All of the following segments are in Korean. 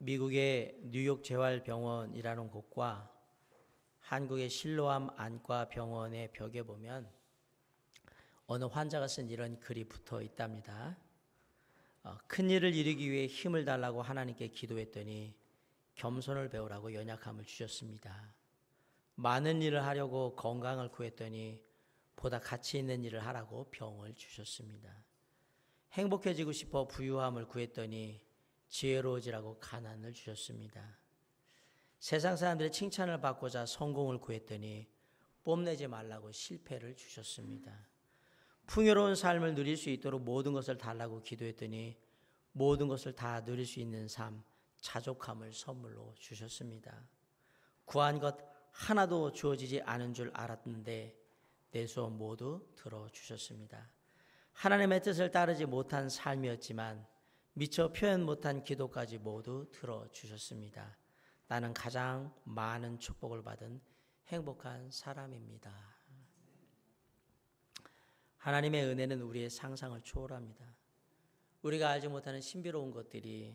미국의 뉴욕 재활병원이라는 곳과 한국의 실로암 안과 병원의 벽에 보면 어느 환자가 쓴 이런 글이 붙어 있답니다. 큰 일을 이루기 위해 힘을 달라고 하나님께 기도했더니 겸손을 배우라고 연약함을 주셨습니다. 많은 일을 하려고 건강을 구했더니 보다 가치 있는 일을 하라고 병을 주셨습니다. 행복해지고 싶어 부유함을 구했더니 지혜로워지라고 가난을 주셨습니다. 세상 사람들의 칭찬을 받고자 성공을 구했더니 뽐내지 말라고 실패를 주셨습니다. 풍요로운 삶을 누릴 수 있도록 모든 것을 달라고 기도했더니 모든 것을 다 누릴 수 있는 삶, 자족함을 선물로 주셨습니다. 구한 것 하나도 주어지지 않은 줄 알았는데 내 소원 모두 들어주셨습니다. 하나님의 뜻을 따르지 못한 삶이었지만 미처 표현 못한 기도까지 모두 들어주셨습니다. 나는 가장 많은 축복을 받은 행복한 사람입니다. 하나님의 은혜는 우리의 상상을 초월합니다. 우리가 알지 못하는 신비로운 것들이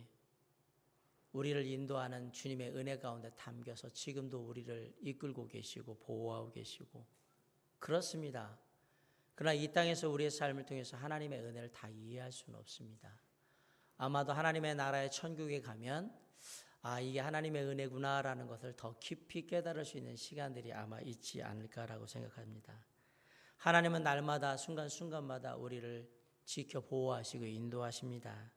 우리를 인도하는 주님의 은혜 가운데 담겨서 지금도 우리를 이끌고 계시고 보호하고 계시고 그렇습니다. 그러나 이 땅에서 우리의 삶을 통해서 하나님의 은혜를 다 이해할 수는 없습니다. 아마도 하나님의 나라의 천국에 가면 이게 하나님의 은혜구나라는 것을 더 깊이 깨달을 수 있는 시간들이 아마 있지 않을까라고 생각합니다. 하나님은 날마다 순간순간마다 우리를 지켜 보호하시고 인도하십니다.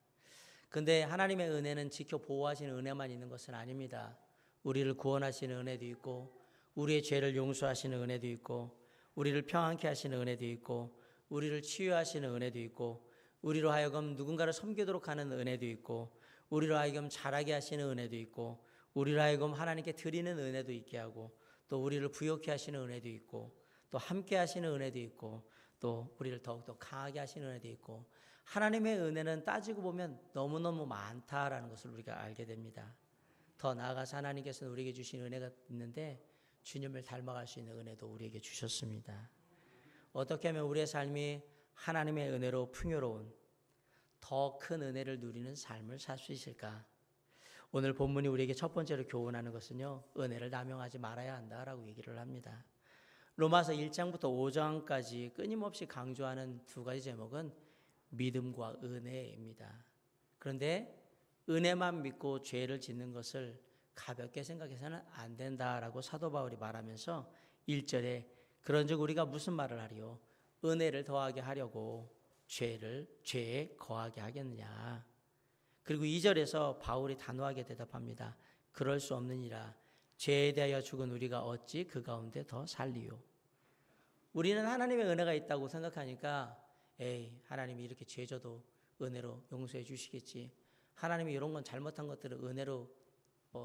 근데 하나님의 은혜는 지켜 보호하시는 은혜만 있는 것은 아닙니다. 우리를 구원하시는 은혜도 있고 우리의 죄를 용서하시는 은혜도 있고 우리를 평안케 하시는 은혜도 있고 우리를 치유하시는 은혜도 있고 우리로 하여금 누군가를 섬기도록 하는 은혜도 있고 우리로 하여금 자라게 하시는 은혜도 있고 우리로 하여금 하나님께 드리는 은혜도 있게 하고 또 우리를 부욕케 하시는 은혜도 있고 또 함께 하시는 은혜도 있고 또 우리를 더욱더 강하게 하시는 은혜도 있고 하나님의 은혜는 따지고 보면 너무너무 많다라는 것을 우리가 알게 됩니다. 더 나아가서 하나님께서는 우리에게 주신 은혜가 있는데 주님을 닮아갈 수 있는 은혜도 우리에게 주셨습니다. 어떻게 하면 우리의 삶이 하나님의 은혜로 풍요로운 더 큰 은혜를 누리는 삶을 살 수 있을까? 오늘 본문이 우리에게 첫 번째로 교훈하는 것은요, 은혜를 남용하지 말아야 한다라고 얘기를 합니다. 로마서 1장부터 5장까지 끊임없이 강조하는 두 가지 제목은 믿음과 은혜입니다. 그런데 은혜만 믿고 죄를 짓는 것을 가볍게 생각해서는 안 된다라고 사도 바울이 말하면서 1절에 그런즉 우리가 무슨 말을 하리요? 은혜를 더하게 하려고 죄에 거하게 하겠느냐. 그리고 2절에서 바울이 단호하게 대답합니다. 그럴 수 없느니라. 죄에 대하여 죽은 우리가 어찌 그 가운데 더 살리요. 우리는 하나님의 은혜가 있다고 생각하니까 하나님이 이렇게 죄 져도 은혜로 용서해 주시겠지. 하나님이 이런 건 잘못한 것들을 은혜로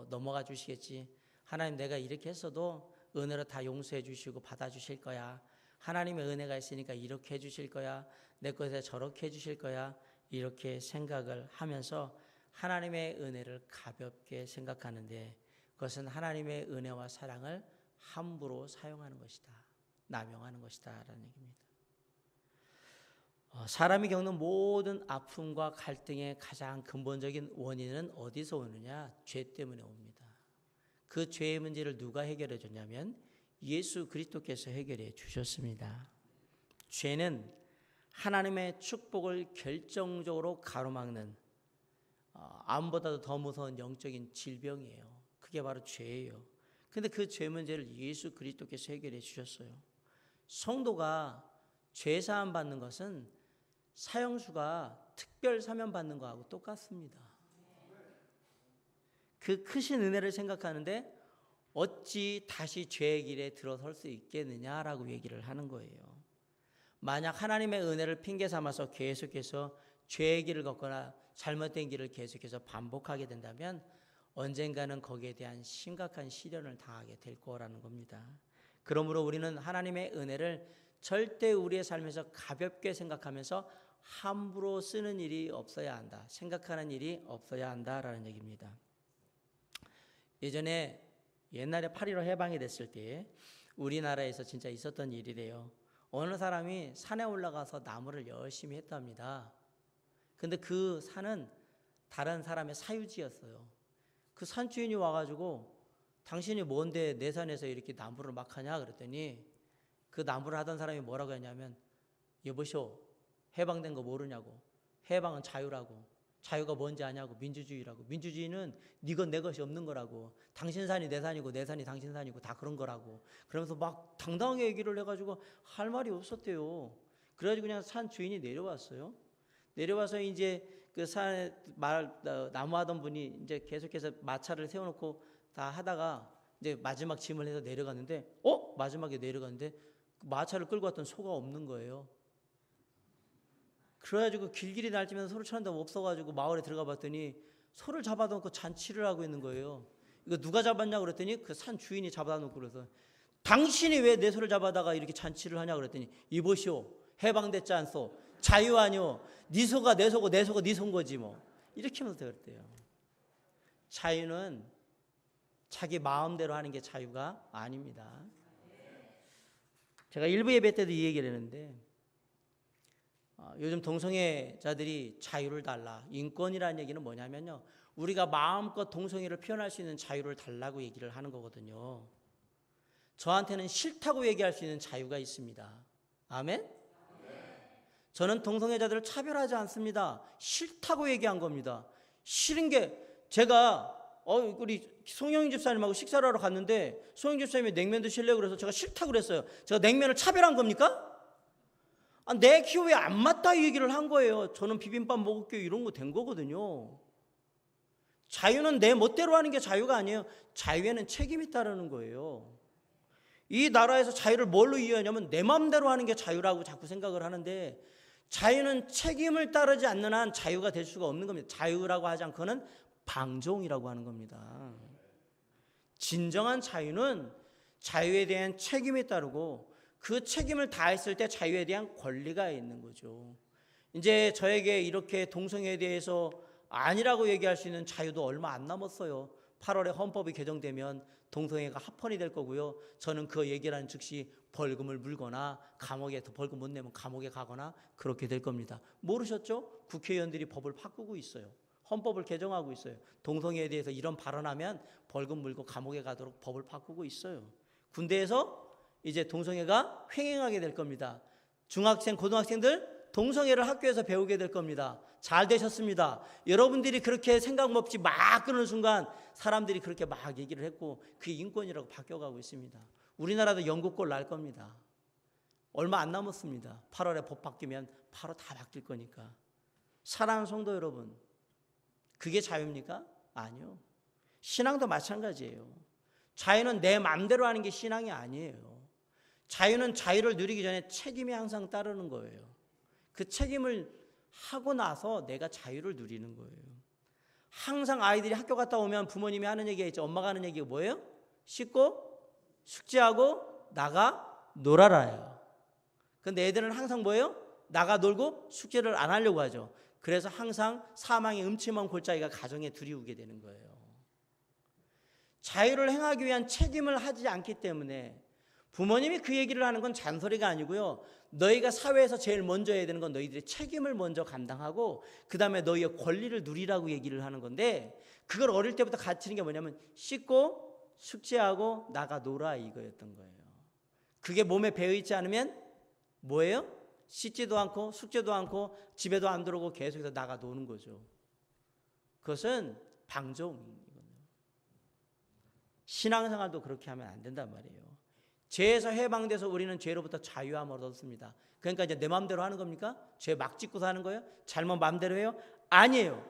넘어가 주시겠지. 하나님 내가 이렇게 했어도 은혜로 다 용서해 주시고 받아 주실 거야. 하나님의 은혜가 있으니까 이렇게 해 주실 거야. 내 것에 저렇게 해 주실 거야. 이렇게 생각을 하면서 하나님의 은혜를 가볍게 생각하는데 그것은 하나님의 은혜와 사랑을 함부로 사용하는 것이다. 남용하는 것이다 라는 얘기입니다. 사람이 겪는 모든 아픔과 갈등의 가장 근본적인 원인은 어디서 오느냐? 죄 때문에 옵니다. 그 죄의 문제를 누가 해결해 줬냐면 예수 그리스도께서 해결해 주셨습니다. 죄는 하나님의 축복을 결정적으로 가로막는 암보다도 더 무서운 영적인 질병이에요. 그게 바로 죄예요. 근데 그 죄 문제를 예수 그리스도께서 해결해 주셨어요. 성도가 죄 사함 받는 것은 사형수가 특별 사면 받는 거하고 똑같습니다. 그 크신 은혜를 생각하는데 어찌 다시 죄의 길에 들어설 수 있겠느냐라고 얘기를 하는 거예요. 만약 하나님의 은혜를 핑계 삼아서 계속해서 죄의 길을 걷거나 잘못된 길을 계속해서 반복하게 된다면 언젠가는 거기에 대한 심각한 시련을 당하게 될 거라는 겁니다. 그러므로 우리는 하나님의 은혜를 절대 우리의 삶에서 가볍게 생각하면서 함부로 쓰는 일이 없어야 한다. 생각하는 일이 없어야 한다라는 얘기입니다. 옛날에 8.15 해방이 됐을 때 우리나라에서 진짜 있었던 일이래요. 어느 사람이 산에 올라가서 나무를 열심히 했답니다. 근데 그 산은 다른 사람의 사유지였어요. 그 산주인이 와가지고 당신이 뭔데 내 산에서 이렇게 나무를 막 하냐 그랬더니 그 나무를 하던 사람이 뭐라고 했냐면 여보시오 해방된 거 모르냐고. 해방은 자유라고. 자유가 뭔지 아냐고. 민주주의라고. 민주주의는 네 것 내 것이 없는 거라고. 당신 산이 내 산이고 내 산이 당신 산이고 다 그런 거라고. 그러면서 막 당당하게 얘기를 해가지고 할 말이 없었대요. 그래가지고 그냥 산 주인이 내려왔어요. 내려와서 이제 그 산에 나무하던 분이 이제 계속해서 마차를 세워놓고 다 하다가 이제 마지막 짐을 해서 내려갔는데 마지막에 내려갔는데 마차를 끌고 왔던 소가 없는 거예요. 그래가지고 길길이 날뛰면서 소를 찾는다고 없어가지고 마을에 들어가 봤더니 소를 잡아놓고 잔치를 하고 있는 거예요. 이거 누가 잡았냐고 그랬더니 그 산 주인이 잡아놓고 그래서 당신이 왜 내 소를 잡아다가 이렇게 잔치를 하냐고 그랬더니 이보시오 해방됐지 않소. 자유 아니오. 네 소가 내 소고 내 소가 네 소인 거지 뭐. 이렇게 하면서 그랬대요. 자유는 자기 마음대로 하는 게 자유가 아닙니다. 제가 일부 예배 때도 이 얘기를 했는데 요즘 동성애자들이 자유를 달라. 인권이라는 얘기는 뭐냐면요. 우리가 마음껏 동성애를 표현할 수 있는 자유를 달라고 얘기를 하는 거거든요. 저한테는 싫다고 얘기할 수 있는 자유가 있습니다. 아멘? 저는 동성애자들을 차별하지 않습니다. 싫다고 얘기한 겁니다. 싫은 게 제가 우리 송영인 집사님하고 식사를 하러 갔는데 송영인 집사님이 냉면 드실래요? 그래서 제가 싫다고 그랬어요. 제가 냉면을 차별한 겁니까? 내 기호에 안 맞다 이 얘기를 한 거예요. 저는 비빔밥 먹을게요. 이런 거 된 거거든요. 자유는 내 멋대로 하는 게 자유가 아니에요. 자유에는 책임이 따르는 거예요. 이 나라에서 자유를 뭘로 이해하냐면 내 마음대로 하는 게 자유라고 자꾸 생각을 하는데 자유는 책임을 따르지 않는 한 자유가 될 수가 없는 겁니다. 자유라고 하지 않고는 방종이라고 하는 겁니다. 진정한 자유는 자유에 대한 책임이 따르고 그 책임을 다했을 때 자유에 대한 권리가 있는 거죠. 이제 저에게 이렇게 동성애에 대해서 아니라고 얘기할 수 있는 자유도 얼마 안 남았어요. 8월에 헌법이 개정되면 동성애가 합헌이 될 거고요. 저는 그 얘기를 한 즉시 벌금을 물거나 감옥에 벌금 못 내면 감옥에 가거나 그렇게 될 겁니다. 모르셨죠? 국회의원들이 법을 바꾸고 있어요. 헌법을 개정하고 있어요. 동성애에 대해서 이런 발언하면 벌금 물고 감옥에 가도록 법을 바꾸고 있어요. 군대에서 이제 동성애가 횡행하게 될 겁니다. 중학생, 고등학생들 동성애를 학교에서 배우게 될 겁니다. 잘 되셨습니다. 여러분들이 그렇게 생각 없이 막 그러는 순간 사람들이 그렇게 막 얘기를 했고 그게 인권이라고 바뀌어가고 있습니다. 우리나라도 영국꼴 날 겁니다. 얼마 안 남았습니다. 8월에 법 바뀌면 바로 다 바뀔 거니까. 사랑하는 성도 여러분, 그게 자유입니까? 아니요. 신앙도 마찬가지예요. 자유는 내 마음대로 하는 게 신앙이 아니에요. 자유는 자유를 누리기 전에 책임이 항상 따르는 거예요. 그 책임을 하고 나서 내가 자유를 누리는 거예요. 항상 아이들이 학교 갔다 오면 부모님이 하는 얘기가 있죠. 엄마가 하는 얘기가 뭐예요? 씻고 숙제하고 나가 놀아라요. 근데 애들은 항상 뭐예요? 나가 놀고 숙제를 안 하려고 하죠. 그래서 항상 사망의 음침한 골짜기가 가정에 들이오게 되는 거예요. 자유를 행하기 위한 책임을 하지 않기 때문에 부모님이 그 얘기를 하는 건 잔소리가 아니고요. 너희가 사회에서 제일 먼저 해야 되는 건 너희들의 책임을 먼저 감당하고 그 다음에 너희의 권리를 누리라고 얘기를 하는 건데 그걸 어릴 때부터 가르치는 게 뭐냐면 씻고 숙제하고 나가 놀아 이거였던 거예요. 그게 몸에 배어있지 않으면 뭐예요? 씻지도 않고 숙제도 않고 집에도 안 들어오고 계속해서 나가 노는 거죠. 그것은 방종이거든요. 신앙생활도 그렇게 하면 안 된단 말이에요. 죄에서 해방돼서 우리는 죄로부터 자유함을 얻었습니다. 그러니까 이제 내 마음대로 하는 겁니까? 죄 막 짓고 사는 거예요? 잘못 마음대로 해요? 아니에요.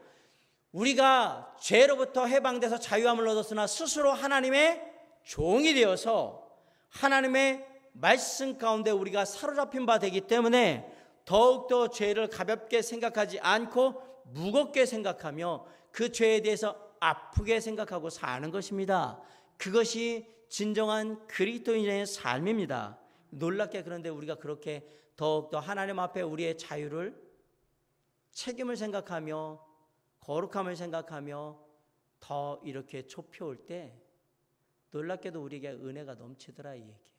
우리가 죄로부터 해방돼서 자유함을 얻었으나 스스로 하나님의 종이 되어서 하나님의 말씀 가운데 우리가 사로잡힌 바 되기 때문에 더욱더 죄를 가볍게 생각하지 않고 무겁게 생각하며 그 죄에 대해서 아프게 생각하고 사는 것입니다. 그것이 진정한 그리스도인의 삶입니다. 놀랍게 그런데 우리가 그렇게 더욱더 하나님 앞에 우리의 자유를 책임을 생각하며 거룩함을 생각하며 더 이렇게 좁혀올 때 놀랍게도 우리에게 은혜가 넘치더라 이 얘기예요.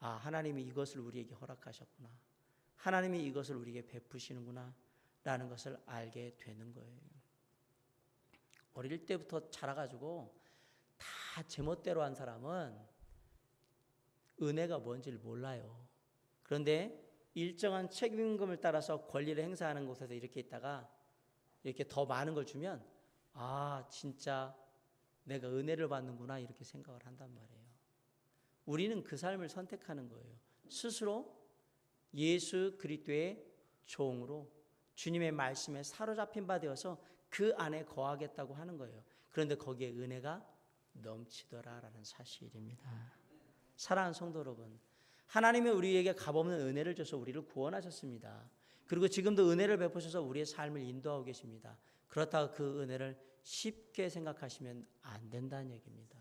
아, 하나님이 이것을 우리에게 허락하셨구나. 하나님이 이것을 우리에게 베푸시는구나 라는 것을 알게 되는 거예요. 어릴 때부터 자라가지고 다 제멋대로 한 사람은 은혜가 뭔지를 몰라요. 그런데 일정한 책임감을 따라서 권리를 행사하는 곳에서 이렇게 있다가 이렇게 더 많은 걸 주면 아, 진짜 내가 은혜를 받는구나 이렇게 생각을 한단 말이에요. 우리는 그 삶을 선택하는 거예요. 스스로 예수 그리스도의 종으로 주님의 말씀에 사로잡힌 바 되어서 그 안에 거하겠다고 하는 거예요. 그런데 거기에 은혜가 넘치더라라는 사실입니다. 사랑하는 성도 여러분, 하나님이 우리에게 값없는 은혜를 줘서 우리를 구원하셨습니다. 그리고 지금도 은혜를 베푸셔서 우리의 삶을 인도하고 계십니다. 그렇다고 그 은혜를 쉽게 생각하시면 안 된다는 얘기입니다.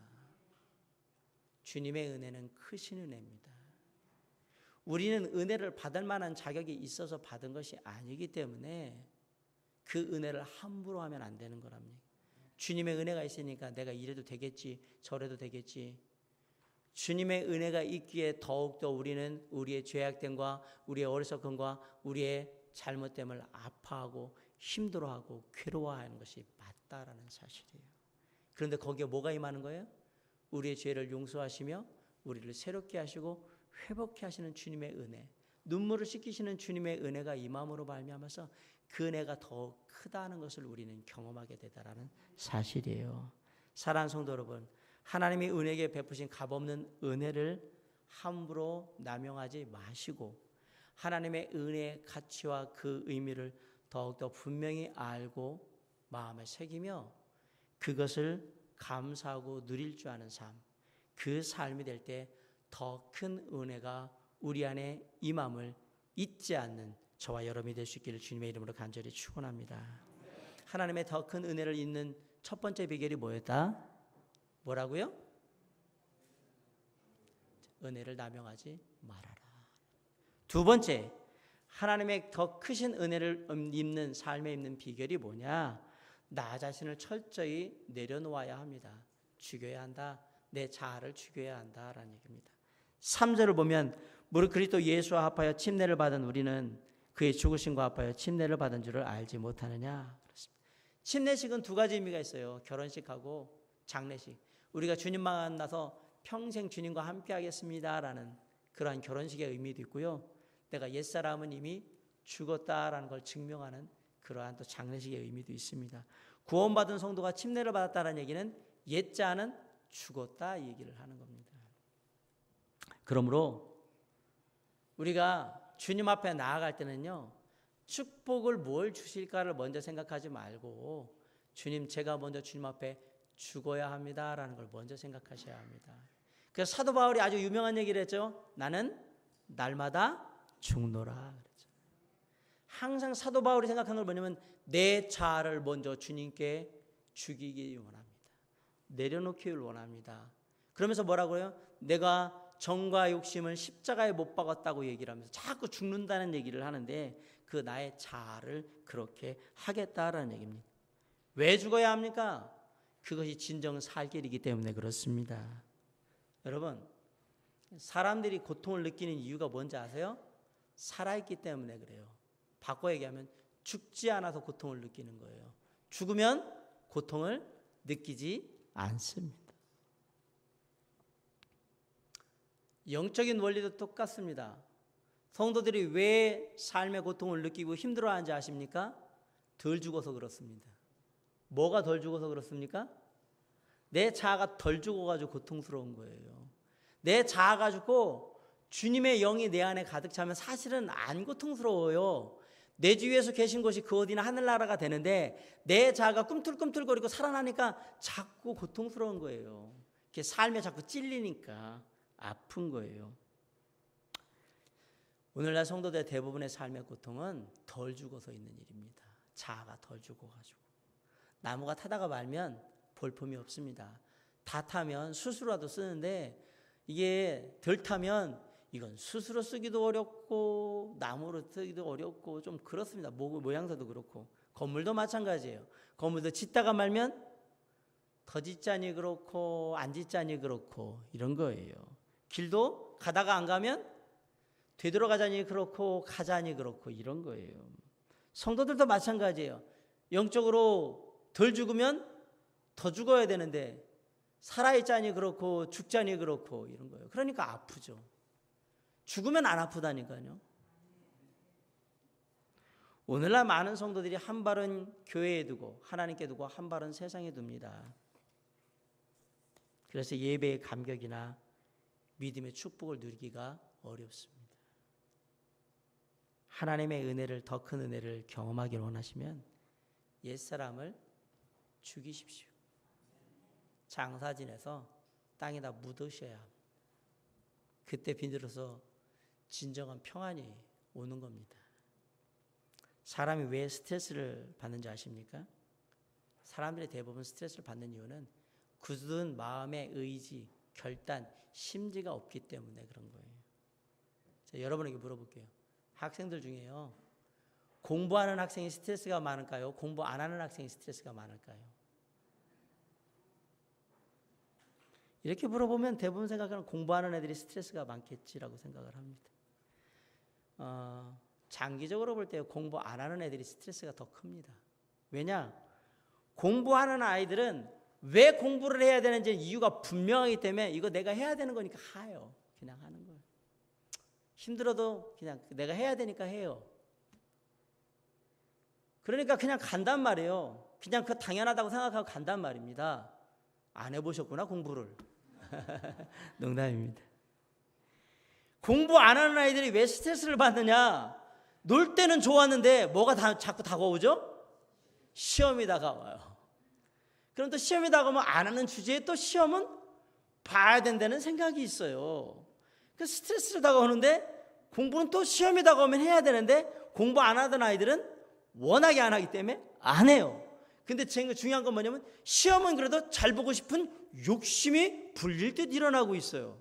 주님의 은혜는 크신 은혜입니다. 우리는 은혜를 받을 만한 자격이 있어서 받은 것이 아니기 때문에 그 은혜를 함부로 하면 안 되는 거랍니다. 주님의 은혜가 있으니까 내가 이래도 되겠지, 저래도 되겠지. 주님의 은혜가 있기에 더욱더 우리는 우리의 죄악됨과 우리의 어리석음과 우리의 잘못됨을 아파하고 힘들어하고 괴로워하는 것이 맞다라는 사실이에요. 그런데 거기에 뭐가 임하는 거예요? 우리의 죄를 용서하시며 우리를 새롭게 하시고 회복케 하시는 주님의 은혜, 눈물을 씻기시는 주님의 은혜가 임함으로 말미암아서 그 은혜가 더 크다는 것을 우리는 경험하게 되다라는 사실이에요. 사랑하는 성도 여러분, 하나님이 은혜에 베푸신 값없는 은혜를 함부로 남용하지 마시고 하나님의 은혜의 가치와 그 의미를 더욱더 분명히 알고 마음에 새기며 그것을 감사하고 누릴 줄 아는 삶, 그 삶이 될 때 더 큰 은혜가 우리 안에 임함을 잊지 않는 저와 여러분이 될 수 있기를 주님의 이름으로 간절히 축원합니다. 하나님의 더 큰 은혜를 잊는 첫 번째 비결이 뭐였다? 뭐라고요? 은혜를 남용하지 말아라. 두 번째, 하나님의 더 크신 은혜를 입는 삶에 있는 비결이 뭐냐? 나 자신을 철저히 내려놓아야 합니다. 죽여야 한다. 내 자아를 죽여야 한다라는 얘기입니다. 3절을 보면 무릇 그리스도 예수와 합하여 침례를 받은 우리는 그의 죽으심과 합하여 침례를 받은 줄을 알지 못하느냐. 그렇습니다. 침례식은 두 가지 의미가 있어요. 결혼식하고 장례식. 우리가 주님 만나서 평생 주님과 함께 하겠습니다라는 그러한 결혼식의 의미도 있고요. 내가 옛사람은 이미 죽었다라는 걸 증명하는 그러한 또 장례식의 의미도 있습니다. 구원받은 성도가 침례를 받았다는 얘기는 옛자는 죽었다 이 얘기를 하는 겁니다. 그러므로 우리가 주님 앞에 나아갈 때는요, 축복을 뭘 주실까를 먼저 생각하지 말고 주님, 제가 먼저 주님 앞에 죽어야 합니다라는 걸 먼저 생각하셔야 합니다. 그래서 사도 바울이 아주 유명한 얘기를 했죠. 나는 날마다 죽노라 그랬죠. 항상 사도 바울이 생각한 걸 뭐냐면 내 자아를 먼저 주님께 죽이기 원합니다. 내려놓기를 원합니다. 그러면서 뭐라고요? 내가 정과 욕심을 십자가에 못 박았다고 얘기를 하면서 자꾸 죽는다는 얘기를 하는데 그 나의 자아를 그렇게 하겠다라는 얘기입니다. 왜 죽어야 합니까? 그것이 진정 살 길이기 때문에 그렇습니다. 여러분, 사람들이 고통을 느끼는 이유가 뭔지 아세요? 살아있기 때문에 그래요. 바꿔 얘기하면 죽지 않아서 고통을 느끼는 거예요. 죽으면 고통을 느끼지 않습니다. 영적인 원리도 똑같습니다. 성도들이 왜 삶의 고통을 느끼고 힘들어하는지 아십니까? 덜 죽어서 그렇습니다. 뭐가 덜 죽어서 그렇습니까? 내 자아가 덜 죽어가지고 고통스러운 거예요. 내 자아 가지고 주님의 영이 내 안에 가득 차면 사실은 안 고통스러워요. 내 주위에서 계신 곳이 그 어디나 하늘나라가 되는데 내 자아가 꿈틀꿈틀거리고 살아나니까 자꾸 고통스러운 거예요. 이렇게 삶에 자꾸 찔리니까 아픈 거예요. 오늘날 성도들 대부분의 삶의 고통은 덜 죽어서 있는 일입니다. 자아가 덜 죽어가지고. 나무가 타다가 말면 볼품이 없습니다. 다 타면 수수라도 쓰는데 이게 덜 타면 이건 수수로 쓰기도 어렵고 나무로 쓰기도 어렵고 좀 그렇습니다. 모양새도 그렇고. 건물도 마찬가지예요. 건물도 짓다가 말면 더 짓자니 그렇고 안 짓자니 그렇고 이런 거예요. 길도 가다가 안 가면 되돌아가자니 그렇고 가자니 그렇고 이런 거예요. 성도들도 마찬가지예요. 영적으로 덜 죽으면 더 죽어야 되는데 살아있자니 그렇고 죽자니 그렇고 이런 거예요. 그러니까 아프죠. 죽으면 안 아프다니까요. 오늘날 많은 성도들이 한 발은 교회에 두고 하나님께 두고 한 발은 세상에 둡니다. 그래서 예배의 감격이나 믿음의 축복을 누리기가 어렵습니다. 하나님의 은혜를, 더 큰 은혜를 경험하기를 원하시면 옛사람을 죽이십시오. 장사 지내서 땅에다 묻으셔야 합니다. 그때 비로소 진정한 평안이 오는 겁니다. 사람이 왜 스트레스를 받는지 아십니까? 사람들이 대부분 스트레스를 받는 이유는 굳은 마음의 의지, 결단, 심지가 없기 때문에 그런 거예요. 자, 여러분에게 물어볼게요. 학생들 중에요, 공부하는 학생이 스트레스가 많을까요? 공부 안 하는 학생이 스트레스가 많을까요? 이렇게 물어보면 대부분 생각하는 공부하는 애들이 스트레스가 많겠지라고 생각을 합니다. 장기적으로 볼 때 공부 안 하는 애들이 스트레스가 더 큽니다. 왜냐? 공부하는 아이들은 왜 공부를 해야 되는지 이유가 분명하기 때문에 이거 내가 해야 되는 거니까 해요. 그냥 하는 거예요. 힘들어도 그냥 내가 해야 되니까 해요. 그러니까 그냥 간단 말이에요. 그냥 그 당연하다고 생각하고 간단 말입니다. 안 해보셨구나 공부를. 농담입니다. 공부 안 하는 아이들이 왜 스트레스를 받느냐? 놀 때는 좋았는데 뭐가 자꾸 다가오죠? 시험이 다가와요. 그럼 또 시험이 다가오면 안 하는 주제에 또 시험은 봐야 된다는 생각이 있어요. 그 스트레스를 다가오는데 공부는 또 시험이 다가오면 해야 되는데 공부 안 하던 아이들은 워낙에 안 하기 때문에 안 해요. 근데 중요한 건 뭐냐면 시험은 그래도 잘 보고 싶은 욕심이 불릴 듯 일어나고 있어요.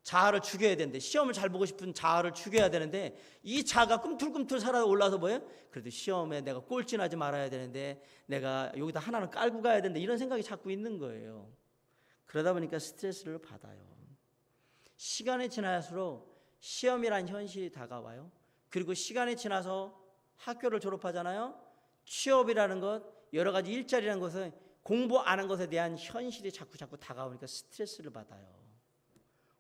자아를 죽여야 되는데, 시험을 잘 보고 싶은 자아를 죽여야 되는데 이 자아가 꿈틀꿈틀 살아 올라서 뭐예요? 그래도 시험에 내가 꼴찌나지 말아야 되는데, 내가 여기다 하나는 깔고 가야 되는데, 이런 생각이 자꾸 있는 거예요. 그러다 보니까 스트레스를 받아요. 시간이 지날수록 시험이란 현실이 다가와요. 그리고 시간이 지나서 학교를 졸업하잖아요. 취업이라는 것, 여러 가지 일자리라는 것은 공부 안 한 것에 대한 현실이 자꾸 다가오니까 스트레스를 받아요.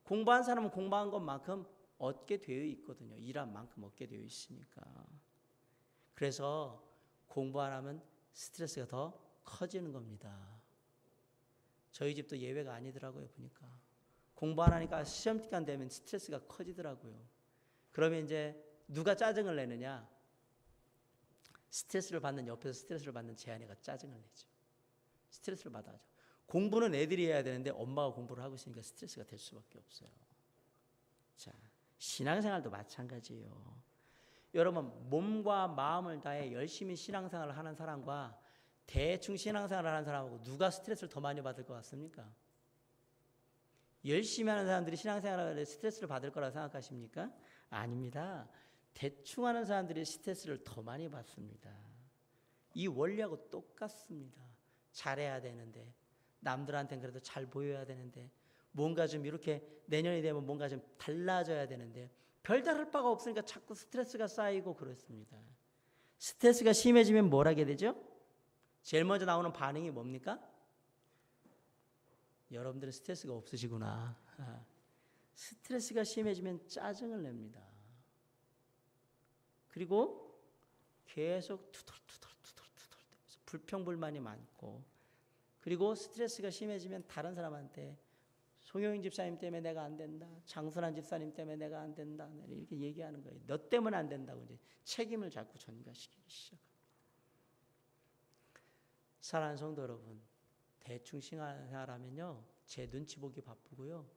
공부한 사람은 공부한 것만큼 얻게 되어 있거든요. 일한 만큼 얻게 되어 있으니까. 그래서 공부 안 하면 스트레스가 더 커지는 겁니다. 저희 집도 예외가 아니더라고요. 보니까 공부 안 하니까 시험 기간 되면 스트레스가 커지더라고요. 그러면 이제 누가 짜증을 내느냐? 스트레스를 받는, 옆에서 스트레스를 받는 제 아내가 짜증을 내죠. 스트레스를 받아죠. 공부는 애들이 해야 되는데 엄마가 공부를 하고 있으니까 스트레스가 될 수밖에 없어요. 자, 신앙생활도 마찬가지예요. 여러분, 몸과 마음을 다해 열심히 신앙생활을 하는 사람과 대충 신앙생활을 하는 사람하고 누가 스트레스를 더 많이 받을 것 같습니까? 열심히 하는 사람들이 신앙생활에 스트레스를 받을 거라고 생각하십니까? 아닙니다. 대충 하는 사람들이 스트레스를 더 많이 받습니다. 이 원리하고 똑같습니다. 잘해야 되는데, 남들한테는 그래도 잘 보여야 되는데, 뭔가 좀 이렇게 내년이 되면 뭔가 좀 달라져야 되는데 별다를 바가 없으니까 자꾸 스트레스가 쌓이고 그렇습니다. 스트레스가 심해지면 뭘 하게 되죠? 제일 먼저 나오는 반응이 뭡니까? 여러분들은 스트레스가 없으시구나. 스트레스가 심해지면 짜증을 냅니다. 그리고 계속 투덜투덜 불평불만이 많고, 그리고 스트레스가 심해지면 다른 사람한테 송영인 집사님 때문에 내가 안 된다, 장순환 집사님 때문에 내가 안 된다, 이렇게 얘기하는 거예요. 너 때문에 안 된다고 이제 책임을 자꾸 전가시키기 시작합니다. 사랑하는 성도 여러분, 대충 신앙생활하면요, 제 눈치 보기 바쁘고요,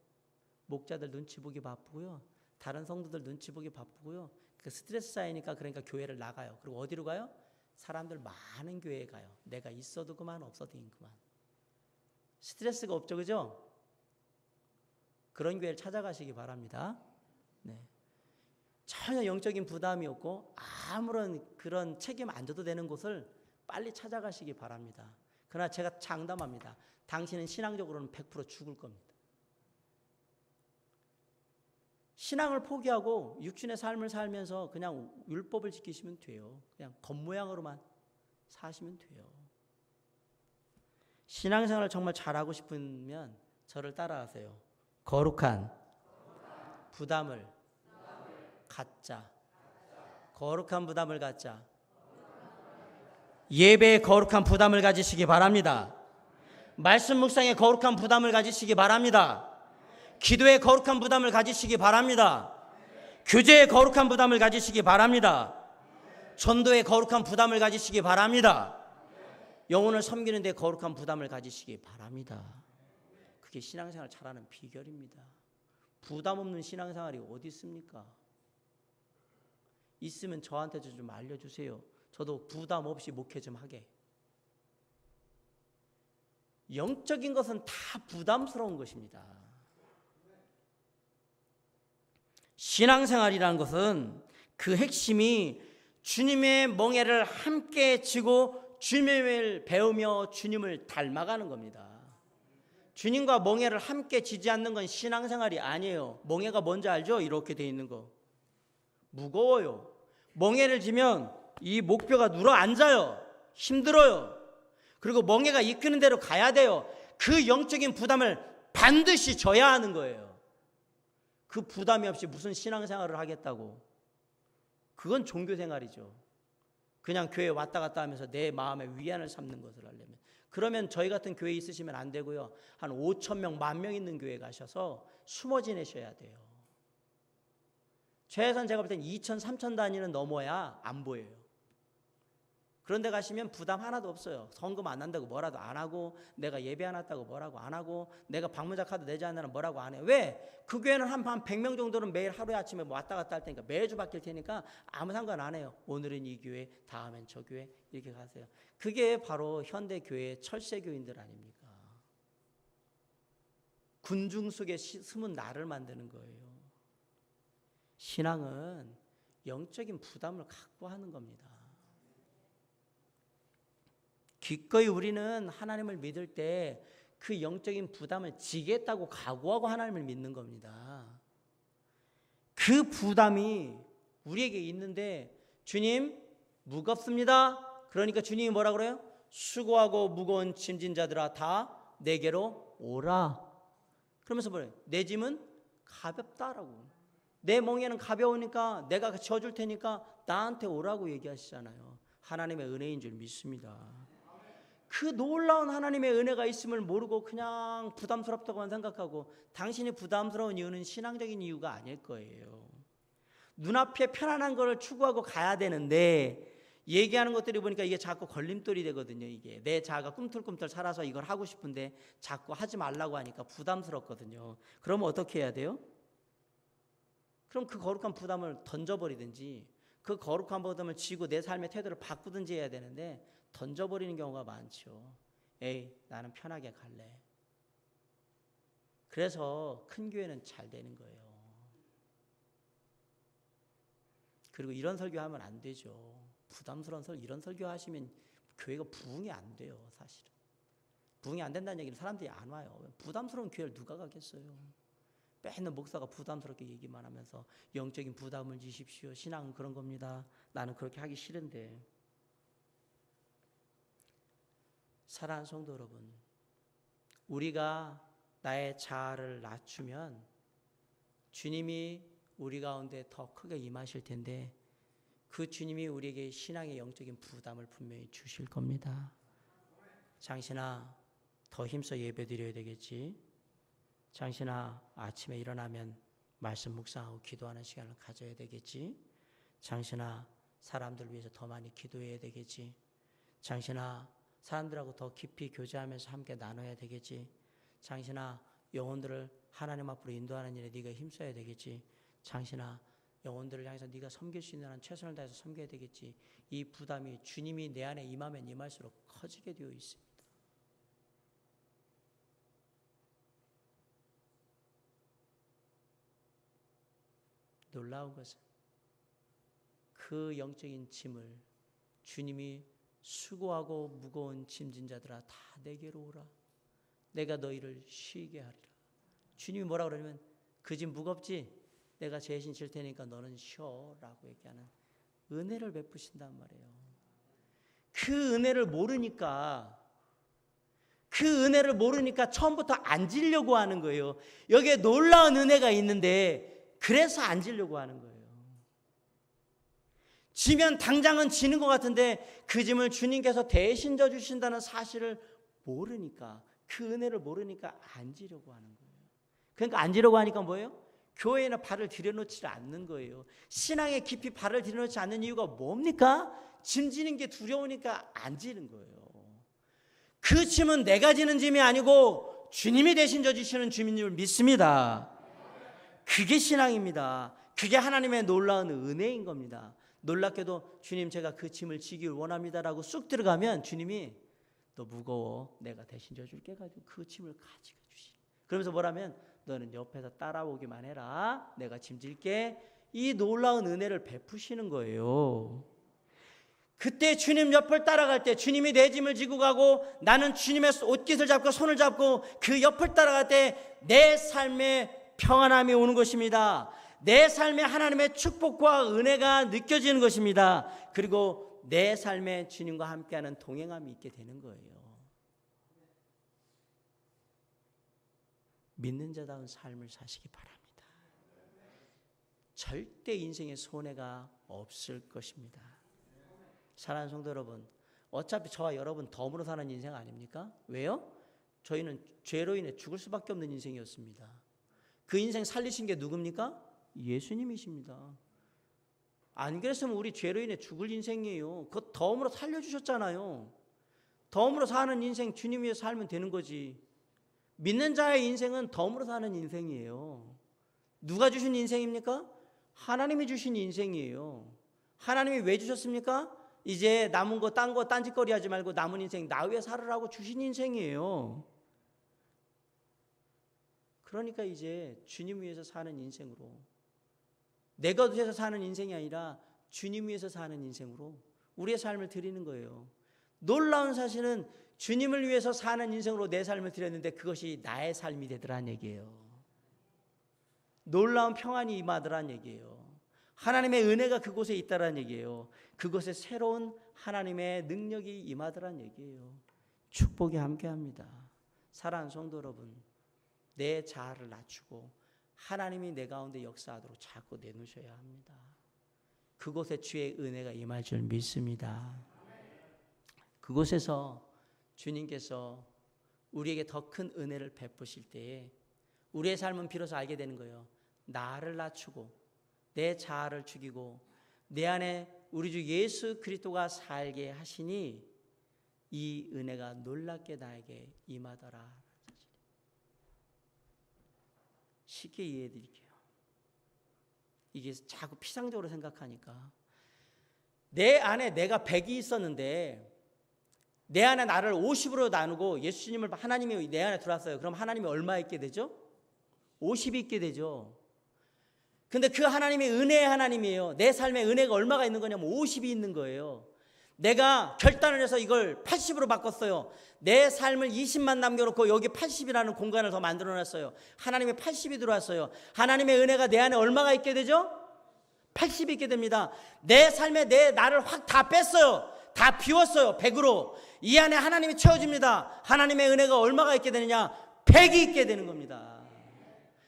목자들 눈치 보기 바쁘고요, 다른 성도들 눈치 보기 바쁘고요. 그 스트레스 쌓이니까 그러니까 교회를 나가요. 그리고 어디로 가요? 사람들 많은 교회에 가요. 내가 있어도 그만, 없어도 그만. 스트레스가 없죠, 그죠? 그런 교회를 찾아가시기 바랍니다. 네. 전혀 영적인 부담이 없고 아무런 그런 책임 안 져도 되는 곳을 빨리 찾아가시기 바랍니다. 그러나 제가 장담합니다. 당신은 신앙적으로는 100% 죽을 겁니다. 신앙을 포기하고 육신의 삶을 살면서 그냥 율법을 지키시면 돼요. 그냥 겉모양으로만 사시면 돼요. 신앙생활을 정말 잘하고 싶으면 저를 따라하세요. 거룩한 부담을 갖자. 거룩한 부담을 갖자. 예배에 거룩한 부담을 가지시기 바랍니다. 말씀 묵상에 거룩한 부담을 가지시기 바랍니다. 기도에 거룩한 부담을 가지시기 바랍니다. 교제에 거룩한 부담을 가지시기 바랍니다. 전도에 거룩한 부담을 가지시기 바랍니다. 영혼을 섬기는 데 거룩한 부담을 가지시기 바랍니다. 그게 신앙생활 잘하는 비결입니다. 부담 없는 신앙생활이 어디 있습니까? 있으면 저한테도 좀 알려주세요. 저도 부담 없이 목회 좀 하게. 영적인 것은 다 부담스러운 것입니다. 신앙생활이라는 것은 그 핵심이 주님의 멍에를 함께 지고 주님을 배우며 주님을 닮아가는 겁니다. 주님과 멍에를 함께 지지 않는 건 신앙생활이 아니에요. 멍에가 뭔지 알죠? 이렇게 돼 있는 거. 무거워요. 멍에를 지면 이 목뼈가 눌어 앉아요. 힘들어요. 그리고 멍에가 이끄는 대로 가야 돼요. 그 영적인 부담을 반드시 져야 하는 거예요. 그 부담이 없이 무슨 신앙생활을 하겠다고. 그건 종교생활이죠. 그냥 교회 왔다 갔다 하면서 내 마음에 위안을 삼는 것을 하려면. 그러면 저희 같은 교회 있으시면 안 되고요. 한 5천 명, 10,000명 있는 교회 가셔서 숨어 지내셔야 돼요. 최소한 제가 볼 땐 2,000, 3,000 단위는 넘어야 안 보여요. 그런데 가시면 부담 하나도 없어요. 성금 안 난다고 뭐라도 안 하고, 내가 예배 안 왔다고 뭐라고 안 하고, 내가 방문자 카드 내지 않는 뭐라고 안 해요. 왜? 그 교회는 한 100명 정도는 매일 하루에 아침에 왔다 갔다 할 테니까, 매주 바뀔 테니까 아무 상관 안 해요. 오늘은 이 교회, 다음엔 저 교회, 이렇게 가세요. 그게 바로 현대교회의 철새교인들 아닙니까? 군중 속에 숨은 나를 만드는 거예요. 신앙은 영적인 부담을 갖고 하는 겁니다. 기꺼이 우리는 하나님을 믿을 때 그 영적인 부담을 지겠다고 각오하고 하나님을 믿는 겁니다. 그 부담이 우리에게 있는데, 주님 무겁습니다. 그러니까 주님이 뭐라 그래요? 수고하고 무거운 짐진 자들아 다 내게로 오라. 그러면서 뭐래요? 내 짐은 가볍다라고. 내 멍에는 가벼우니까 내가 져줄 테니까 나한테 오라고 얘기하시잖아요. 하나님의 은혜인 줄 믿습니다. 그 놀라운 하나님의 은혜가 있음을 모르고 그냥 부담스럽다고만 생각하고, 당신이 부담스러운 이유는 신앙적인 이유가 아닐 거예요. 눈앞에 편안한 걸 추구하고 가야 되는데, 얘기하는 것들이 보니까 이게 자꾸 걸림돌이 되거든요. 이게 내 자아가 꿈틀꿈틀 살아서 이걸 하고 싶은데 자꾸 하지 말라고 하니까 부담스럽거든요. 그러면 어떻게 해야 돼요? 그럼 그 거룩한 부담을 던져버리든지, 그 거룩한 부담을 지고 내 삶의 태도를 바꾸든지 해야 되는데, 던져버리는 경우가 많죠. 에이, 나는 편하게 갈래. 그래서 큰 교회는 잘 되는 거예요. 그리고 이런 설교하면 안 되죠. 부담스러운 이런 설교 하시면 교회가 부흥이 안 돼요. 사실은 부흥이 안 된다는 얘기는 사람들이 안 와요. 부담스러운 교회를 누가 가겠어요. 맨날 목사가 부담스럽게 얘기만 하면서 영적인 부담을 지십시오. 신앙은 그런 겁니다. 나는 그렇게 하기 싫은데. 사랑하는 성도 여러분, 우리가 나의 자아를 낮추면 주님이 우리 가운데 더 크게 임하실 텐데, 그 주님이 우리에게 신앙의 영적인 부담을 분명히 주실 겁니다. 장신아, 더 힘써 예배드려야 되겠지. 장신아, 아침에 일어나면 말씀 묵상하고 기도하는 시간을 가져야 되겠지. 장신아, 사람들 위해서 더 많이 기도해야 되겠지. 장신아, 사람들하고 더 깊이 교제하면서 함께 나눠야 되겠지. 장신아, 영혼들을 하나님 앞으로 인도하는 일에 네가 힘써야 되겠지. 장신아, 영혼들을 향해서 네가 섬길 수 있는 한 최선을 다해서 섬겨야 되겠지. 이 부담이 주님이 내 안에 임하면 임할수록 커지게 되어 있습니다. 놀라운 것은 그 영적인 짐을 주님이 수고하고 무거운 짐진 자들아 다 내게로 오라. 내가 너희를 쉬게 하리라. 주님이 뭐라 그러냐면, 그 짐 무겁지? 내가 대신 질 테니까 너는 쉬어라고 얘기하는 은혜를 베푸신단 말이에요. 그 은혜를 모르니까, 그 그 은혜를 모르니까 처음부터 앉으려고 하는 거예요. 여기에 놀라운 은혜가 있는데 그래서 앉으려고 하는 거예요. 지면 당장은 지는 것 같은데 그 짐을 주님께서 대신 져주신다는 사실을 모르니까, 그 은혜를 모르니까 앉으려고 하는 거예요. 그러니까 앉으려고 하니까 뭐예요? 교회에는 발을 들여놓지 않는 거예요. 신앙에 깊이 발을 들여놓지 않는 이유가 뭡니까? 짐 지는 게 두려우니까 앉는 거예요. 그 짐은 내가 지는 짐이 아니고 주님이 대신 져주시는 짐인 줄 믿습니다. 그게 신앙입니다. 그게 하나님의 놀라운 은혜인 겁니다. 놀랍게도 주님, 제가 그 짐을 지길 원합니다라고 쑥 들어가면 주님이 너 무거워, 내가 대신 져줄게 가지고 그 짐을 가지고 주시. 그러면서 뭐라면 너는 옆에서 따라오기만 해라, 내가 짐 질게. 이 놀라운 은혜를 베푸시는 거예요. 그때 주님 옆을 따라갈 때 주님이 내 짐을 지고 가고 나는 주님의 옷깃을 잡고 손을 잡고 그 옆을 따라갈 때 내 삶에 평안함이 오는 것입니다. 내 삶에 하나님의 축복과 은혜가 느껴지는 것입니다. 그리고 내 삶에 주님과 함께하는 동행함이 있게 되는 거예요. 믿는 자다운 삶을 사시기 바랍니다. 절대 인생에 손해가 없을 것입니다. 사랑하는 성도 여러분, 어차피 저와 여러분 덤으로 사는 인생 아닙니까? 왜요? 저희는 죄로 인해 죽을 수밖에 없는 인생이었습니다. 그 인생 살리신 게 누굽니까? 예수님이십니다. 안 그랬으면 우리 죄로 인해 죽을 인생이에요. 그거 덤으로 살려주셨잖아요. 덤으로 사는 인생 주님 위해서 살면 되는 거지. 믿는 자의 인생은 덤으로 사는 인생이에요. 누가 주신 인생입니까? 하나님이 주신 인생이에요. 하나님이 왜 주셨습니까? 이제 남은 거 딴 거 딴짓거리 하지 말고 남은 인생 나 위해 살으라고 주신 인생이에요. 그러니까 이제 주님 위해서 사는 인생으로, 내가 위해서 사는 인생이 아니라 주님 위해서 사는 인생으로 우리의 삶을 드리는 거예요. 놀라운 사실은 주님을 위해서 사는 인생으로 내 삶을 드렸는데 그것이 나의 삶이 되더란 얘기예요. 놀라운 평안이 임하더란 얘기예요. 하나님의 은혜가 그곳에 있다란 얘기예요. 그곳에 새로운 하나님의 능력이 임하더란 얘기예요. 축복이 함께합니다. 사랑하는 성도 여러분, 내 자아를 낮추고 하나님이 내 가운데 역사하도록 자꾸 내놓으셔야 합니다. 그곳에 주의 은혜가 임할 줄 믿습니다. 그곳에서 주님께서 우리에게 더 큰 은혜를 베푸실 때에 우리의 삶은 비로소 알게 되는 거예요. 나를 낮추고 내 자아를 죽이고 내 안에 우리 주 예수 그리스도가 살게 하시니 이 은혜가 놀랍게 나에게 임하더라. 쉽게 이해해 드릴게요. 이게 자꾸 피상적으로 생각하니까 내 안에 내가 100이 있었는데 내 안에 나를 50으로 나누고 예수님을 하나님이 내 안에 들어왔어요. 그럼 하나님이 얼마 있게 되죠? 50이 있게 되죠. 근데 그 하나님이 은혜의 하나님이에요. 내 삶에 은혜가 얼마가 있는 거냐면 50이 있는 거예요. 내가 결단을 해서 이걸 80으로 바꿨어요. 내 삶을 20만 남겨놓고 여기 80이라는 공간을 더 만들어놨어요. 하나님의 80이 들어왔어요. 하나님의 은혜가 내 안에 얼마가 있게 되죠? 80이 있게 됩니다. 내 삶에 나를 확 다 뺐어요. 다 비웠어요. 100으로. 이 안에 하나님이 채워집니다. 하나님의 은혜가 얼마가 있게 되느냐? 100이 있게 되는 겁니다.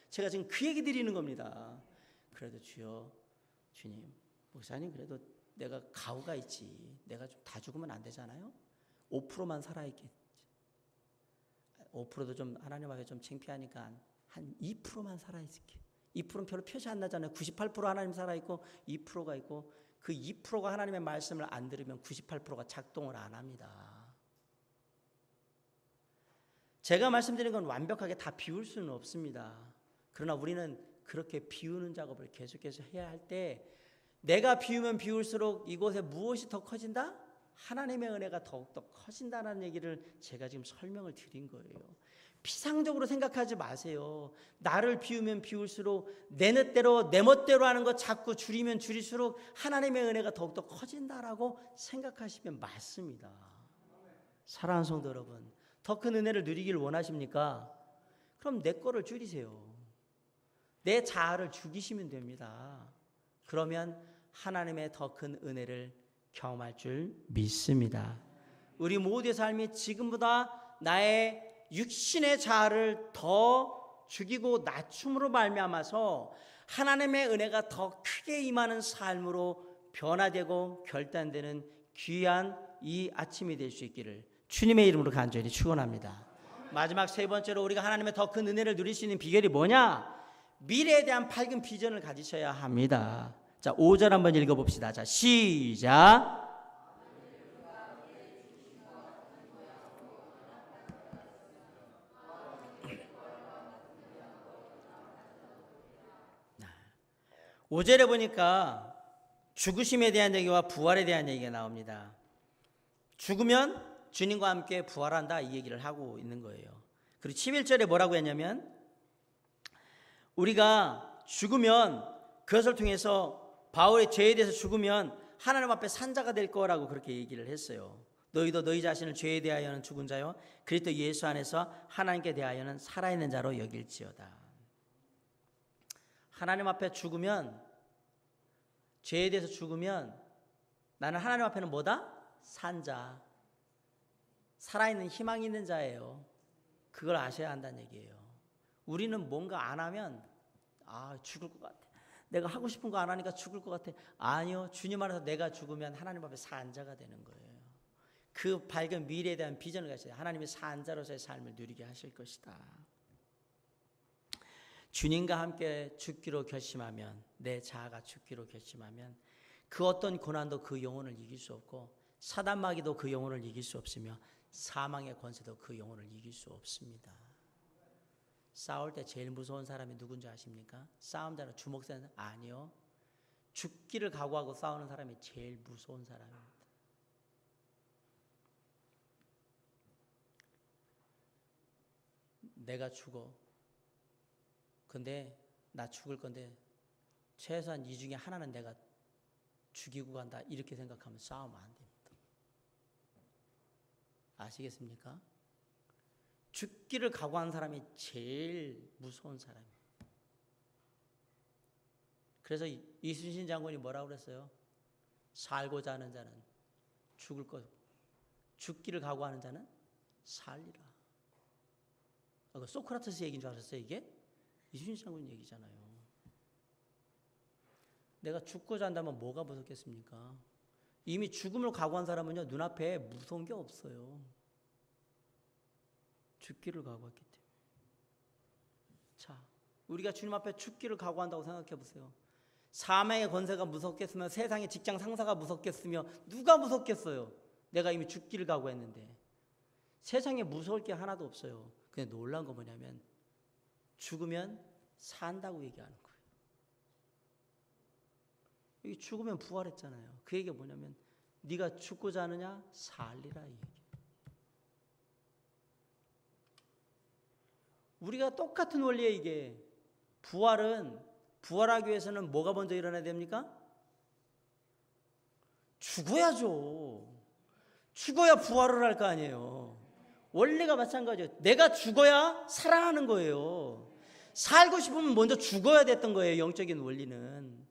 제가 지금 그 얘기 드리는 겁니다. 그래도 주여, 주님, 목사님 그래도 내가 가오가 있지. 내가 좀 다 죽으면 안 되잖아요. 5%만 살아있겠지. 5%도 좀 하나님 앞에 좀 창피하니까 한 2%만 살아있을게. 2%는 별로 표시 안 나잖아요. 98% 하나님 살아있고 2%가 있고 그 2%가 하나님의 말씀을 안 들으면 98%가 작동을 안 합니다. 제가 말씀드린 건 완벽하게 다 비울 수는 없습니다. 그러나 우리는 그렇게 비우는 작업을 계속해서 해야 할 때 내가 비우면 비울수록 이곳에 무엇이 더 커진다? 하나님의 은혜가 더욱더 커진다는 얘기를 제가 지금 설명을 드린 거예요. 피상적으로 생각하지 마세요. 나를 비우면 비울수록 내 뜻대로 내 멋대로 하는 거 자꾸 줄이면 줄일수록 하나님의 은혜가 더욱더 커진다라고 생각하시면 맞습니다. 사랑하는 성도 여러분, 더 큰 은혜를 누리기를 원하십니까? 그럼 내 거를 줄이세요. 내 자아를 죽이시면 됩니다. 그러면 하나님의 더 큰 은혜를 경험할 줄 믿습니다. 우리 모두의 삶이 지금보다 나의 육신의 자아를 더 죽이고 낮춤으로 말미암아서 하나님의 은혜가 더 크게 임하는 삶으로 변화되고 결단되는 귀한 이 아침이 될 수 있기를 주님의 이름으로 간절히 축원합니다. 마지막 세 번째로 우리가 하나님의 더 큰 은혜를 누릴 수 있는 비결이 뭐냐? 미래에 대한 밝은 비전을 가지셔야 합니다. 자, 5절 한번 읽어봅시다. 자, 시작. 오절에 보니까 죽으심에 대한 얘기와 부활에 대한 얘기가 나옵니다. 죽으면 주님과 함께 부활한다, 이 얘기를 하고 있는 거예요. 그리고 11절에 뭐라고 했냐면 우리가 죽으면 그것을 통해서 바울의 죄에 대해서 죽으면 하나님 앞에 산자가 될 거라고 그렇게 얘기를 했어요. 너희도 너희 자신을 죄에 대하여는 죽은 자요 그리스도 예수 안에서 하나님께 대하여는 살아있는 자로 여길지어다. 하나님 앞에 죽으면, 죄에 대해서 죽으면 나는 하나님 앞에는 뭐다? 산자, 살아있는 희망이 있는 자예요. 그걸 아셔야 한다는 얘기예요. 우리는 뭔가 안 하면 죽을 것 같아, 내가 하고 싶은 거 안 하니까 죽을 것 같아. 아니요, 주님 안에서 내가 죽으면 하나님 앞에 산자가 되는 거예요. 그 밝은 미래에 대한 비전을 가지셔야 하나님의 산자로서의 삶을 누리게 하실 것이다. 주님과 함께 죽기로 결심하면, 내 자아가 죽기로 결심하면 그 어떤 고난도 그 영혼을 이길 수 없고 사단마귀도 그 영혼을 이길 수 없으며 사망의 권세도 그 영혼을 이길 수 없습니다. 싸울 때 제일 무서운 사람이 누군지 아십니까? 싸움자는 주먹 쓰는 사람? 아니요, 죽기를 각오하고 싸우는 사람이 제일 무서운 사람입니다. 내가 죽어, 근데 나 죽을 건데 최소한 이 중에 하나는 내가 죽이고 간다, 이렇게 생각하면 싸우면 안 됩니다. 아시겠습니까? 죽기를 각오한 사람이 제일 무서운 사람이에요. 그래서 이순신 장군이 뭐라고 그랬어요? 살고자 하는 자는 죽을 것, 죽기를 각오하는 자는 살리라. 소크라테스 얘기인 줄 아셨어요? 이게 이순신 장군 얘기잖아요. 내가 죽고자 한다면 뭐가 무섭겠습니까? 이미 죽음을 각오한 사람은요, 눈앞에 무서운 게 없어요. 죽기를 각오했기 때문에. 자, 우리가 주님 앞에 죽기를 각오한다고 생각해 보세요. 사망의 권세가 무섭겠으며 세상의 직장 상사가 무섭겠으며 누가 무섭겠어요? 내가 이미 죽기를 각오했는데. 세상에 무서울 게 하나도 없어요. 근데 놀라운 거 뭐냐면 죽으면 산다고 얘기하는 거예요. 여기 죽으면 부활했잖아요. 그 얘기가 뭐냐면 네가 죽고자 하느냐? 살리라, 이 얘기. 우리가 똑같은 원리에 이게 부활하기 위해서는 뭐가 먼저 일어나야 됩니까? 죽어야죠. 죽어야 부활을 할 거 아니에요. 원리가 마찬가지예요. 내가 죽어야 살아나는 거예요. 살고 싶으면 먼저 죽어야 됐던 거예요, 영적인 원리는.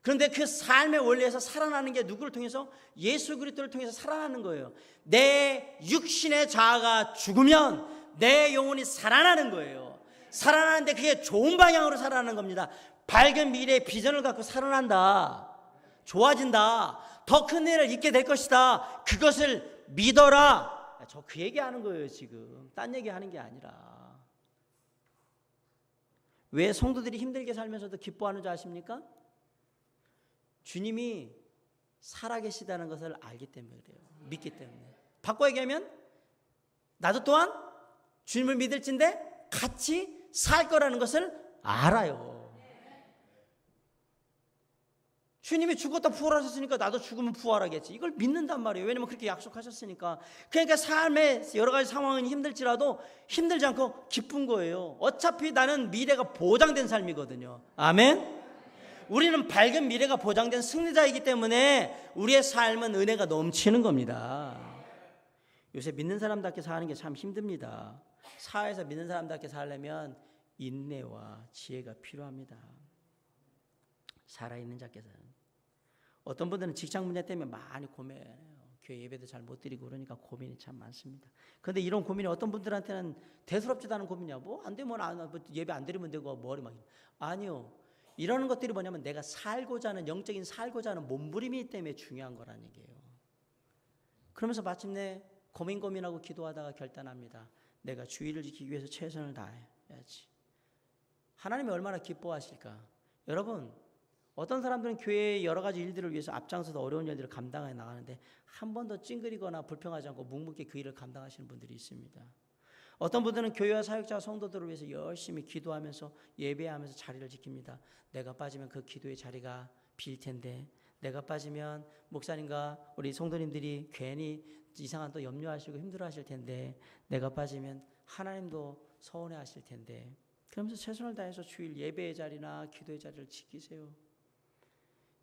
그런데 그 삶의 원리에서 살아나는 게 누구를 통해서? 예수 그리스도를 통해서 살아나는 거예요. 내 육신의 자아가 죽으면 내 영혼이 살아나는 거예요. 살아나는데 그게 좋은 방향으로 살아나는 겁니다. 밝은 미래의 비전을 갖고 살아난다. 좋아진다. 더 큰 일을 잊게 될 것이다. 그것을 믿어라. 저 그 얘기하는 거예요, 지금. 딴 얘기하는 게 아니라. 왜 성도들이 힘들게 살면서도 기뻐하는 줄 아십니까? 주님이 살아계시다는 것을 알기 때문에 그래요. 믿기 때문에. 바꿔 얘기하면 나도 또한 주님을 믿을진데 같이 살 거라는 것을 알아요. 주님이 죽었다 부활하셨으니까 나도 죽으면 부활하겠지. 이걸 믿는단 말이에요. 왜냐면 그렇게 약속하셨으니까. 그러니까 삶의 여러 가지 상황은 힘들지라도 힘들지 않고 기쁜 거예요. 어차피 나는 미래가 보장된 삶이거든요. 아멘. 우리는 밝은 미래가 보장된 승리자이기 때문에 우리의 삶은 은혜가 넘치는 겁니다. 요새 믿는 사람답게 사는 게 참 힘듭니다. 사회에서 믿는 사람답게 살려면 인내와 지혜가 필요합니다. 살아있는 자께서는. 어떤 분들은 직장 문제 때문에 많이 고민해요. 교회 예배도 잘 못 드리고 그러니까 고민이 참 많습니다. 그런데 이런 고민이 어떤 분들한테는 대수롭지도 않은 고민이야. 뭐 안 되면 뭐 예배 안 드리면 되고 머리 막. 아니요. 이런 것들이 뭐냐면 내가 살고자 하는 영적인 살고자 하는 몸부림이기 때문에 중요한 거라는 얘기예요. 그러면서 마침내 고민하고 기도하다가 결단합니다. 내가 주의를 지키기 위해서 최선을 다해야지. 하나님이 얼마나 기뻐하실까. 여러분, 어떤 사람들은 교회의 여러 가지 일들을 위해서 앞장서서 어려운 일들을 감당해 나가는데 한 번도 찡그리거나 불평하지 않고 묵묵히 그 일을 감당하시는 분들이 있습니다. 어떤 분들은 교회와 사역자 성도들을 위해서 열심히 기도하면서 예배하면서 자리를 지킵니다. 내가 빠지면 그 기도의 자리가 빌 텐데, 내가 빠지면 목사님과 우리 성도님들이 괜히 이상한 또 염려하시고 힘들어하실 텐데, 내가 빠지면 하나님도 서운해하실 텐데, 그러면서 최선을 다해서 주일 예배의 자리나 기도의 자리를 지키세요.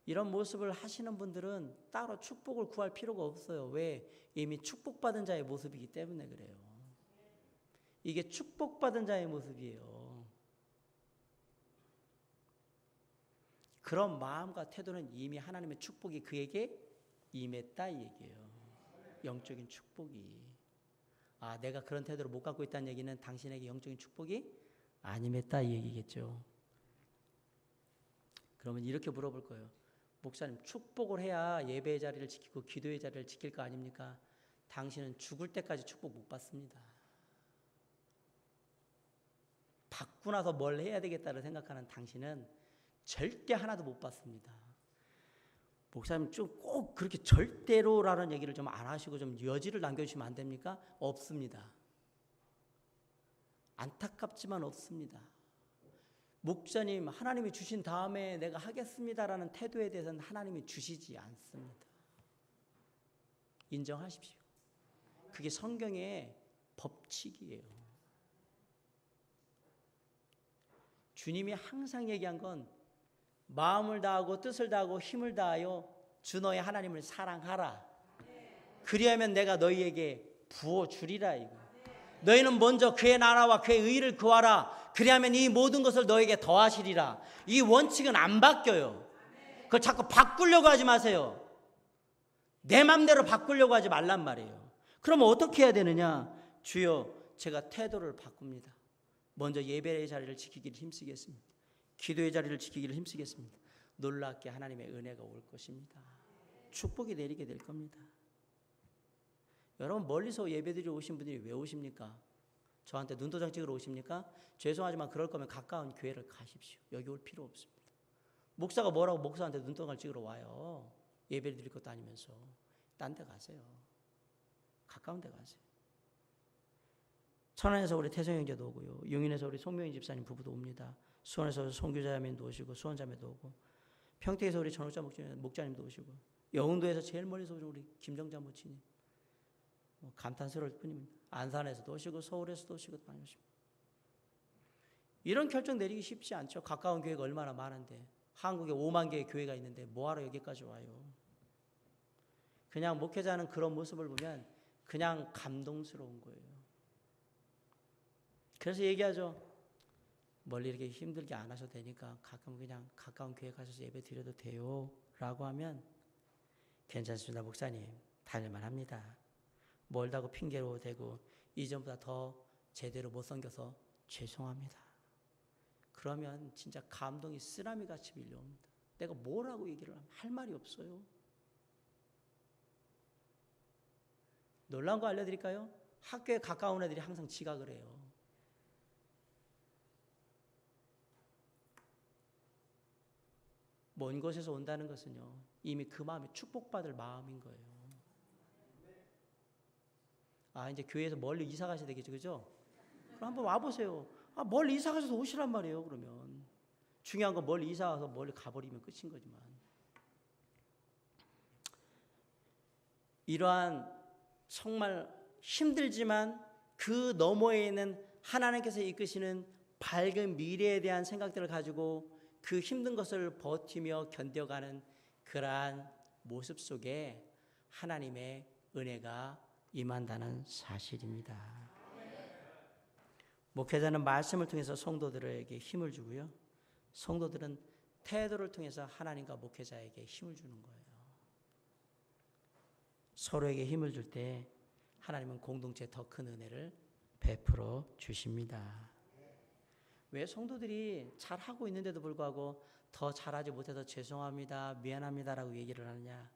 이런 모습을 하시는 분들은 따로 축복을 구할 필요가 없어요. 왜? 이미 축복받은 자의 모습이기 때문에 그래요. 이게 축복받은 자의 모습이에요. 그런 마음과 태도는 이미 하나님의 축복이 그에게 임했다 이 얘기예요. 영적인 축복이. 아, 내가 그런 태도를 못 갖고 있다는 얘기는 당신에게 영적인 축복이 안 임했다 이 얘기겠죠. 그러면 이렇게 물어볼 거예요. 목사님, 축복을 해야 예배의 자리를 지키고 기도의 자리를 지킬 거 아닙니까? 당신은 죽을 때까지 축복 못 받습니다. 받고 나서 뭘 해야 되겠다를 생각하는 당신은 절대 하나도 못 받습니다. 목사님, 좀 꼭 그렇게 절대로라는 얘기를 좀 안 하시고 좀 여지를 남겨주시면 안 됩니까? 없습니다. 안타깝지만 없습니다. 목사님, 하나님이 주신 다음에 내가 하겠습니다라는 태도에 대해서는 하나님이 주시지 않습니다. 인정하십시오. 그게 성경의 법칙이에요. 주님이 항상 얘기한 건 마음을 다하고 뜻을 다하고 힘을 다하여 주 너의 하나님을 사랑하라. 그리하면 내가 너희에게 부어주리라. 이거. 너희는 먼저 그의 나라와 그의 의를 구하라. 그리하면 이 모든 것을 너에게 더하시리라. 이 원칙은 안 바뀌어요. 그걸 자꾸 바꾸려고 하지 마세요. 내 맘대로 바꾸려고 하지 말란 말이에요. 그러면 어떻게 해야 되느냐? 주여, 제가 태도를 바꿉니다. 먼저 예배의 자리를 지키기를 힘쓰겠습니다. 기도의 자리를 지키기를 힘쓰겠습니다. 놀랍게 하나님의 은혜가 올 것입니다. 축복이 내리게 될 겁니다. 여러분, 멀리서 예배드리러 오신 분들이 왜 오십니까? 저한테 눈도장 찍으러 오십니까? 죄송하지만 그럴 거면 가까운 교회를 가십시오. 여기 올 필요 없습니다. 목사가 뭐라고 목사한테 눈도장을 찍으러 와요? 예배를 드릴 것도 아니면서. 딴 데 가세요. 가까운 데 가세요. 천안에서 우리 태성 형제도 오고요. 용인에서 우리 송명인 집사님 부부도 옵니다. 수원에서 송교자매도 오시고 수원자매도 오고, 평택에서 우리 전옥자 목자님도 오시고, 영흥도에서 제일 멀리서 오신 우리 김정자 모치님, 감탄스러울 뿐입니다. 안산에서도 오시고 서울에서도 오시고 많이 오십니다. 이런 결정 내리기 쉽지 않죠. 가까운 교회가 얼마나 많은데, 한국에 5만 개의 교회가 있는데 뭐하러 여기까지 와요. 그냥 목회자는 그런 모습을 보면 그냥 감동스러운 거예요. 그래서 얘기하죠. 멀리 이렇게 힘들게 안 하셔도 되니까 가끔 그냥 가까운 교회 가셔서 예배 드려도 돼요 라고 하면 괜찮습니다. 목사님, 다닐만 합니다. 멀다고 핑계로 대고 이전보다 더 제대로 못 섬겨서 죄송합니다. 그러면 진짜 감동이 쓰나미같이 밀려옵니다. 내가 뭐라고 얘기를 하면 할 말이 없어요. 놀라운 거 알려드릴까요? 학교에 가까운 애들이 항상 지각을 해요. 먼 곳에서 온다는 것은요, 이미 그 마음이 축복받을 마음인 거예요. 아, 이제 교회에서 멀리 이사 가셔야 되겠죠, 그죠? 그럼 한번 와보세요. 아, 멀리 이사 가셔서 오시란 말이에요, 그러면. 중요한 건 멀리 이사 가서 멀리 가버리면 끝인 거지만. 이러한 정말 힘들지만 그 너머에 있는 하나님께서 이끄시는 밝은 미래에 대한 생각들을 가지고 그 힘든 것을 버티며 견뎌가는 그러한 모습 속에 하나님의 은혜가 임한다는 사실입니다. 목회자는 말씀을 통해서 성도들에게 힘을 주고요. 성도들은 태도를 통해서 하나님과 목회자에게 힘을 주는 거예요. 서로에게 힘을 줄 때 하나님은 공동체에 더 큰 은혜를 베풀어 주십니다. 왜 성도들이 잘하고 있는데도 불구하고 더 잘하지 못해서 죄송합니다, 미안합니다라고 얘기를 하느냐?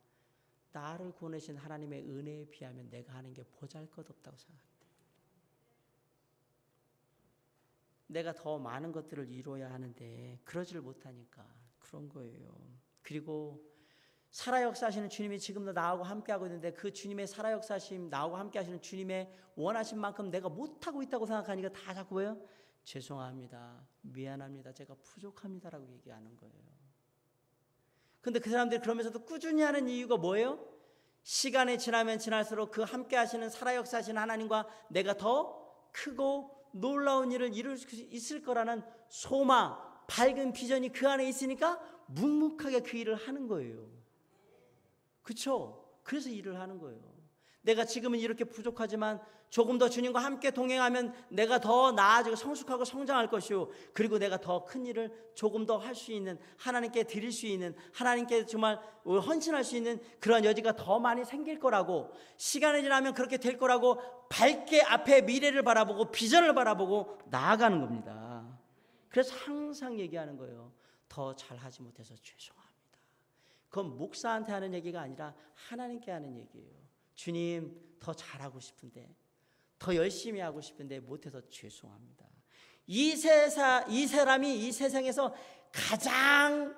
나를 구원하신 하나님의 은혜에 비하면 내가 하는 게 보잘것없다고 생각합니다. 내가 더 많은 것들을 이루어야 하는데 그러지를 못하니까 그런 거예요. 그리고 살아 역사하시는 주님이 지금도 나하고 함께하고 있는데 그 주님의 살아 역사하심, 나하고 함께하시는 주님의 원하신 만큼 내가 못하고 있다고 생각하니까 다 자꾸 왜요? 죄송합니다, 미안합니다, 제가 부족합니다라고 얘기하는 거예요. 근데 그 사람들이 그러면서도 꾸준히 하는 이유가 뭐예요? 시간이 지나면 지날수록 그 함께 하시는 살아 역사하시는 하나님과 내가 더 크고 놀라운 일을 이룰 수 있을 거라는 소망, 밝은 비전이 그 안에 있으니까 묵묵하게 그 일을 하는 거예요. 그렇죠? 그래서 일을 하는 거예요. 내가 지금은 이렇게 부족하지만 조금 더 주님과 함께 동행하면 내가 더 나아지고 성숙하고 성장할 것이요, 그리고 내가 더 큰 일을 조금 더 할 수 있는, 하나님께 드릴 수 있는, 하나님께 정말 헌신할 수 있는 그런 여지가 더 많이 생길 거라고, 시간이 지나면 그렇게 될 거라고 밝게 앞에 미래를 바라보고 비전을 바라보고 나아가는 겁니다. 그래서 항상 얘기하는 거예요. 더 잘하지 못해서 죄송합니다. 그건 목사한테 하는 얘기가 아니라 하나님께 하는 얘기예요. 주님, 더 잘하고 싶은데, 더 열심히 하고 싶은데 못해서 죄송합니다. 이 사람이 이 세상에서 가장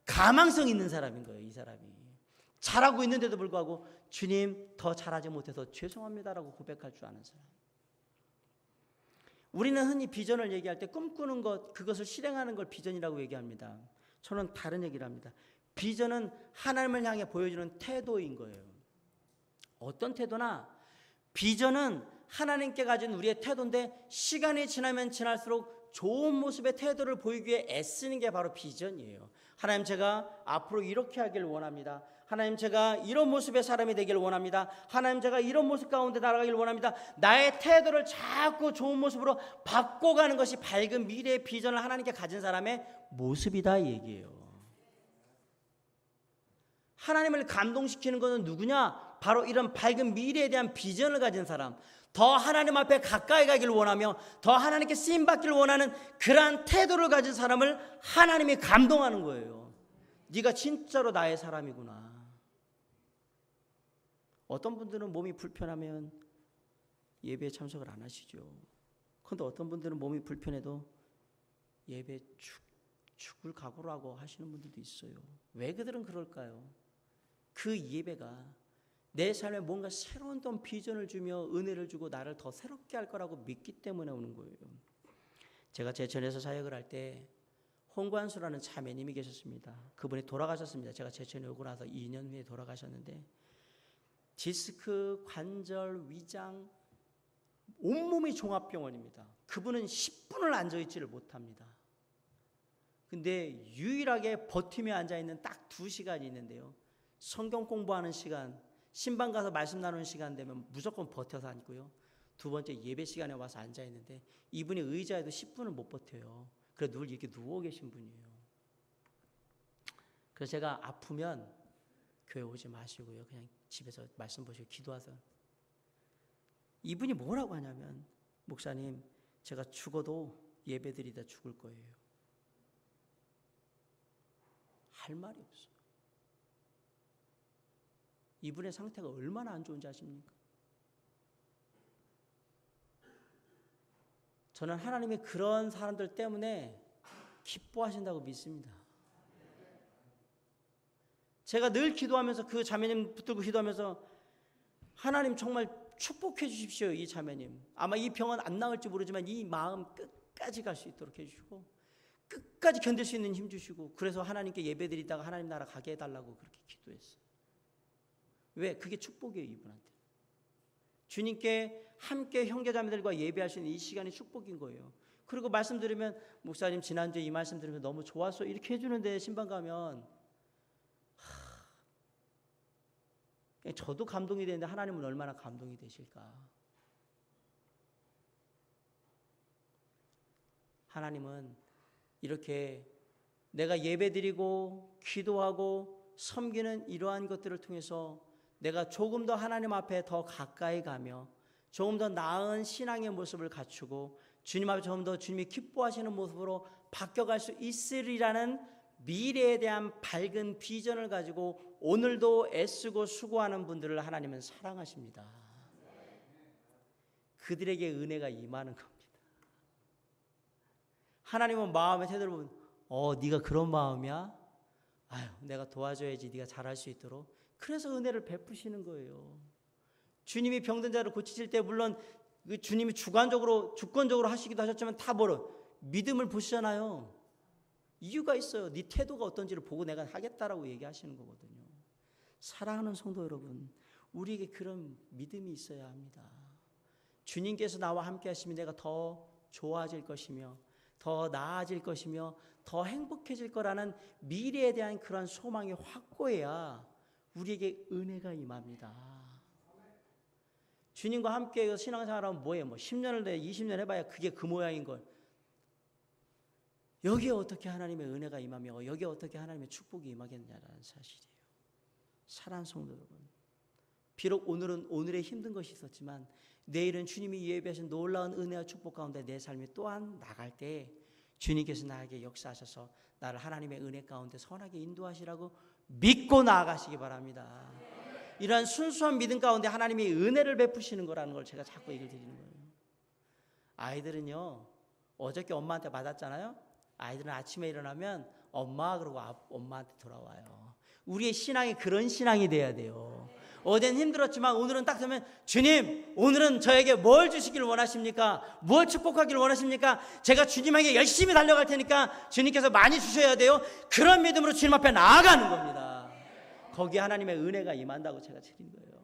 가망성 있는 사람인 거예요. 이 사람이 잘하고 있는데도 불구하고 주님, 더 잘하지 못해서 죄송합니다라고 고백할 줄 아는 사람. 우리는 흔히 비전을 얘기할 때 꿈꾸는 것, 그것을 실행하는 걸 비전이라고 얘기합니다. 저는 다른 얘기를 합니다. 비전은 하나님을 향해 보여주는 태도인 거예요. 어떤 태도나, 비전은 하나님께 가진 우리의 태도인데 시간이 지나면 지날수록 좋은 모습의 태도를 보이기 위해 애쓰는 게 바로 비전이에요. 하나님, 제가 앞으로 이렇게 하길 원합니다. 하나님, 제가 이런 모습의 사람이 되길 원합니다. 하나님, 제가 이런 모습 가운데 날아가길 원합니다. 나의 태도를 자꾸 좋은 모습으로 바꿔가는 것이 밝은 미래의 비전을 하나님께 가진 사람의 모습이다 이 얘기예요. 하나님을 감동시키는 것은 누구냐? 바로 이런 밝은 미래에 대한 비전을 가진 사람, 더 하나님 앞에 가까이 가기를 원하며 더 하나님께 쓰임받기를 원하는 그러한 태도를 가진 사람을 하나님이 감동하는 거예요. 네가 진짜로 나의 사람이구나. 어떤 분들은 몸이 불편하면 예배에 참석을 안 하시죠. 그런데 어떤 분들은 몸이 불편해도 예배에 죽을 각오로 하고 하시는 분들도 있어요. 왜 그들은 그럴까요? 그 예배가 내 삶에 뭔가 새로운 또 비전을 주며 은혜를 주고 나를 더 새롭게 할 거라고 믿기 때문에 오는 거예요. 제가 제천에서 사역을 할 때 홍관수라는 자매님이 계셨습니다. 그분이 돌아가셨습니다. 제가 제천에 오고 나서 2년 후에 돌아가셨는데 디스크, 관절, 위장, 온몸이 종합병원입니다. 그분은 10분을 앉아있지를 못합니다. 근데 유일하게 버티며 앉아있는 딱 2시간이 있는데요. 성경 공부하는 시간, 신방 가서 말씀 나누는 시간 되면 무조건 버텨서 앉고요. 두 번째 예배 시간에 와서 앉아있는데 이분이 의자에도 10분을 못 버텨요. 그래서 늘 이렇게 누워 계신 분이에요. 그래서 제가 아프면 교회 오지 마시고요. 그냥 집에서 말씀 보시고 기도하세요. 이분이 뭐라고 하냐면, 목사님, 제가 죽어도 예배 드리다 죽을 거예요. 할 말이 없어요. 이분의 상태가 얼마나 안 좋은지 아십니까? 저는 하나님이 그런 사람들 때문에 기뻐하신다고 믿습니다. 제가 늘 기도하면서 그 자매님 붙들고 기도하면서, 하나님 정말 축복해 주십시오. 이 자매님 아마 이 병은 안 나을지 모르지만 이 마음 끝까지 갈 수 있도록 해주시고 끝까지 견딜 수 있는 힘 주시고, 그래서 하나님께 예배드리다가 하나님 나라 가게 해달라고 그렇게 기도했어요. 왜? 그게 축복이에요. 이분한테 주님께 함께 형제자매들과 예배할 수 있는 이 시간이 축복인 거예요. 그리고 말씀 들으면, 목사님 지난주에 이 말씀 들으면 너무 좋았어 이렇게 해주는데 신방 가면 저도 감동이 되는데 하나님은 얼마나 감동이 되실까? 하나님은 이렇게 내가 예배드리고 기도하고 섬기는 이러한 것들을 통해서 내가 조금 더 하나님 앞에 더 가까이 가며 조금 더 나은 신앙의 모습을 갖추고 주님 앞에 조금 더 주님이 기뻐하시는 모습으로 바뀌어갈 수 있으리라는 미래에 대한 밝은 비전을 가지고 오늘도 애쓰고 수고하는 분들을 하나님은 사랑하십니다. 그들에게 은혜가 임하는 겁니다. 하나님은 마음의 태도를 보면 네가 그런 마음이야? 아유, 내가 도와줘야지 네가 잘할 수 있도록. 그래서 은혜를 베푸시는 거예요. 주님이 병든 자를 고치실 때 물론 주님이 주권적으로 하시기도 하셨지만 다 믿음을 보시잖아요. 이유가 있어요. 네 태도가 어떤지를 보고 내가 하겠다라고 얘기하시는 거거든요. 사랑하는 성도 여러분, 우리에게 그런 믿음이 있어야 합니다. 주님께서 나와 함께 하시면 내가 더 좋아질 것이며 더 나아질 것이며 더 행복해질 거라는 미래에 대한 그런 소망이 확고해야 우리에게 은혜가 임합니다. 주님과 함께 신앙생활하면 뭐예요? 10년을 내 20년 해봐야 그게 그 모양인 걸. 여기에 어떻게 하나님의 은혜가 임하며 여기에 어떻게 하나님의 축복이 임하겠냐라는 사실이에요. 사랑하는 성도 여러분, 비록 오늘은 오늘의 힘든 것이 있었지만 내일은 주님이 예비하신 놀라운 은혜와 축복 가운데 내 삶이 또한 나갈 때 주님께서 나에게 역사하셔서 나를 하나님의 은혜 가운데 선하게 인도하시라고 믿고 나아가시기 바랍니다. 이러한 순수한 믿음 가운데 하나님이 은혜를 베푸시는 거라는 걸 제가 자꾸 얘기를 드리는 거예요. 아이들은요, 어저께 엄마한테 맞았잖아요. 아이들은 아침에 일어나면 엄마 그러고 엄마한테 돌아와요. 우리의 신앙이 그런 신앙이 돼야 돼요. 어제는 힘들었지만 오늘은 딱 되면 주님, 오늘은 저에게 뭘 주시기를 원하십니까? 뭘 축복하기를 원하십니까? 제가 주님에게 열심히 달려갈 테니까 주님께서 많이 주셔야 돼요. 그런 믿음으로 주님 앞에 나아가는 겁니다. 거기에 하나님의 은혜가 임한다고 제가 드린 거예요.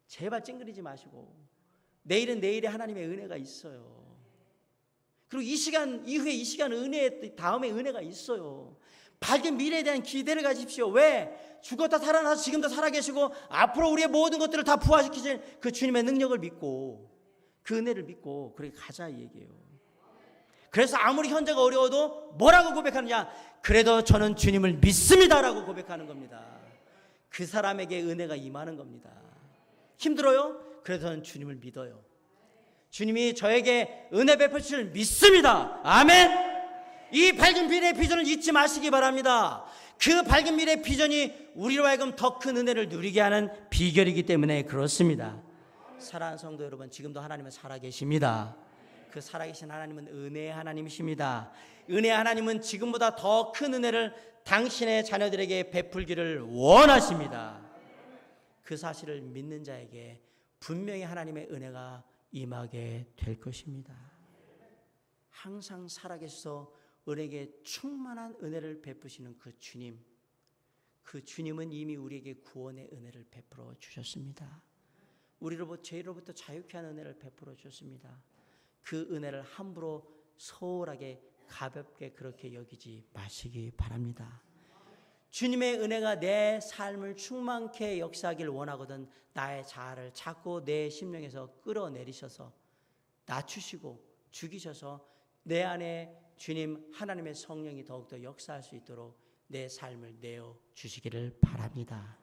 제발 찡그리지 마시고 내일은 내일에 하나님의 은혜가 있어요. 그리고 이 시간 이후에 이 시간 은혜 다음에 은혜가 있어요. 밝은 미래에 대한 기대를 가지십시오. 왜? 죽었다 살아나서 지금도 살아계시고 앞으로 우리의 모든 것들을 다 부활시키실 그 주님의 능력을 믿고 그 은혜를 믿고 그렇게 가자 이 얘기예요. 그래서 아무리 현재가 어려워도 뭐라고 고백하느냐? 그래도 저는 주님을 믿습니다라고 고백하는 겁니다. 그 사람에게 은혜가 임하는 겁니다. 힘들어요? 그래도 저는 주님을 믿어요. 주님이 저에게 은혜 베푸실 믿습니다. 아멘. 이 밝은 미래의 비전을 잊지 마시기 바랍니다. 그 밝은 미래의 비전이 우리로 하여금 더 큰 은혜를 누리게 하는 비결이기 때문에 그렇습니다. 사랑하는 성도 여러분, 지금도 하나님은 살아계십니다. 그 살아계신 하나님은 은혜의 하나님이십니다. 은혜의 하나님은 지금보다 더 큰 은혜를 당신의 자녀들에게 베풀기를 원하십니다. 그 사실을 믿는 자에게 분명히 하나님의 은혜가 임하게 될 것입니다. 항상 살아계셔서 우리에게 충만한 은혜를 베푸시는 그 주님은 이미 우리에게 구원의 은혜를 베풀어 주셨습니다. 우리로부터 죄로부터 자유케 하는 은혜를 베풀어 주셨습니다. 그 은혜를 함부로 소홀하게 가볍게 그렇게 여기지 마시기 바랍니다. 주님의 은혜가 내 삶을 충만케 역사하길 원하거든 나의 자아를 자꾸 내 심령에서 끌어내리셔서 낮추시고 죽이셔서 내 안에 주님 하나님의 성령이 더욱더 역사할 수 있도록 내 삶을 내어주시기를 바랍니다.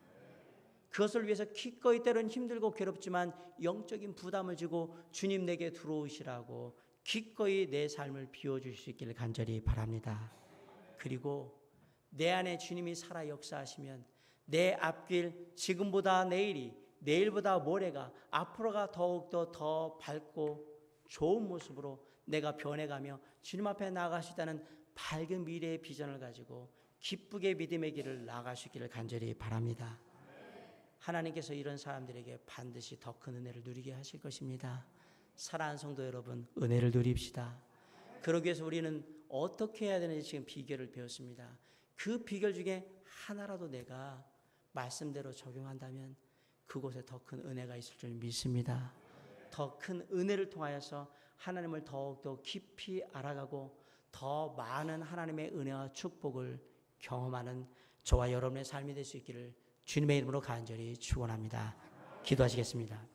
그것을 위해서 기꺼이 때로는 힘들고 괴롭지만 영적인 부담을 지고 주님 내게 들어오시라고 기꺼이 내 삶을 비워주실 수 있기를 간절히 바랍니다. 그리고 내 안에 주님이 살아 역사하시면 내 앞길 지금보다 내일이 내일보다 모레가 앞으로가 더욱더 더 밝고 좋은 모습으로 내가 변해가며 주님 앞에 나아갈 수 있다는 밝은 미래의 비전을 가지고 기쁘게 믿음의 길을 나아갈 수 있기를 간절히 바랍니다. 하나님께서 이런 사람들에게 반드시 더 큰 은혜를 누리게 하실 것입니다. 사랑하는 성도 여러분, 은혜를 누립시다. 그러기 위해서 우리는 어떻게 해야 되는지 지금 비결을 배웠습니다. 그 비결 중에 하나라도 내가 말씀대로 적용한다면 그곳에 더 큰 은혜가 있을 줄 믿습니다. 더 큰 은혜를 통하여서 하나님을 더욱더 깊이 알아가고 더 많은 하나님의 은혜와 축복을 경험하는 저와 여러분의 삶이 될 수 있기를 주님의 이름으로 간절히 축원합니다. 기도하시겠습니다.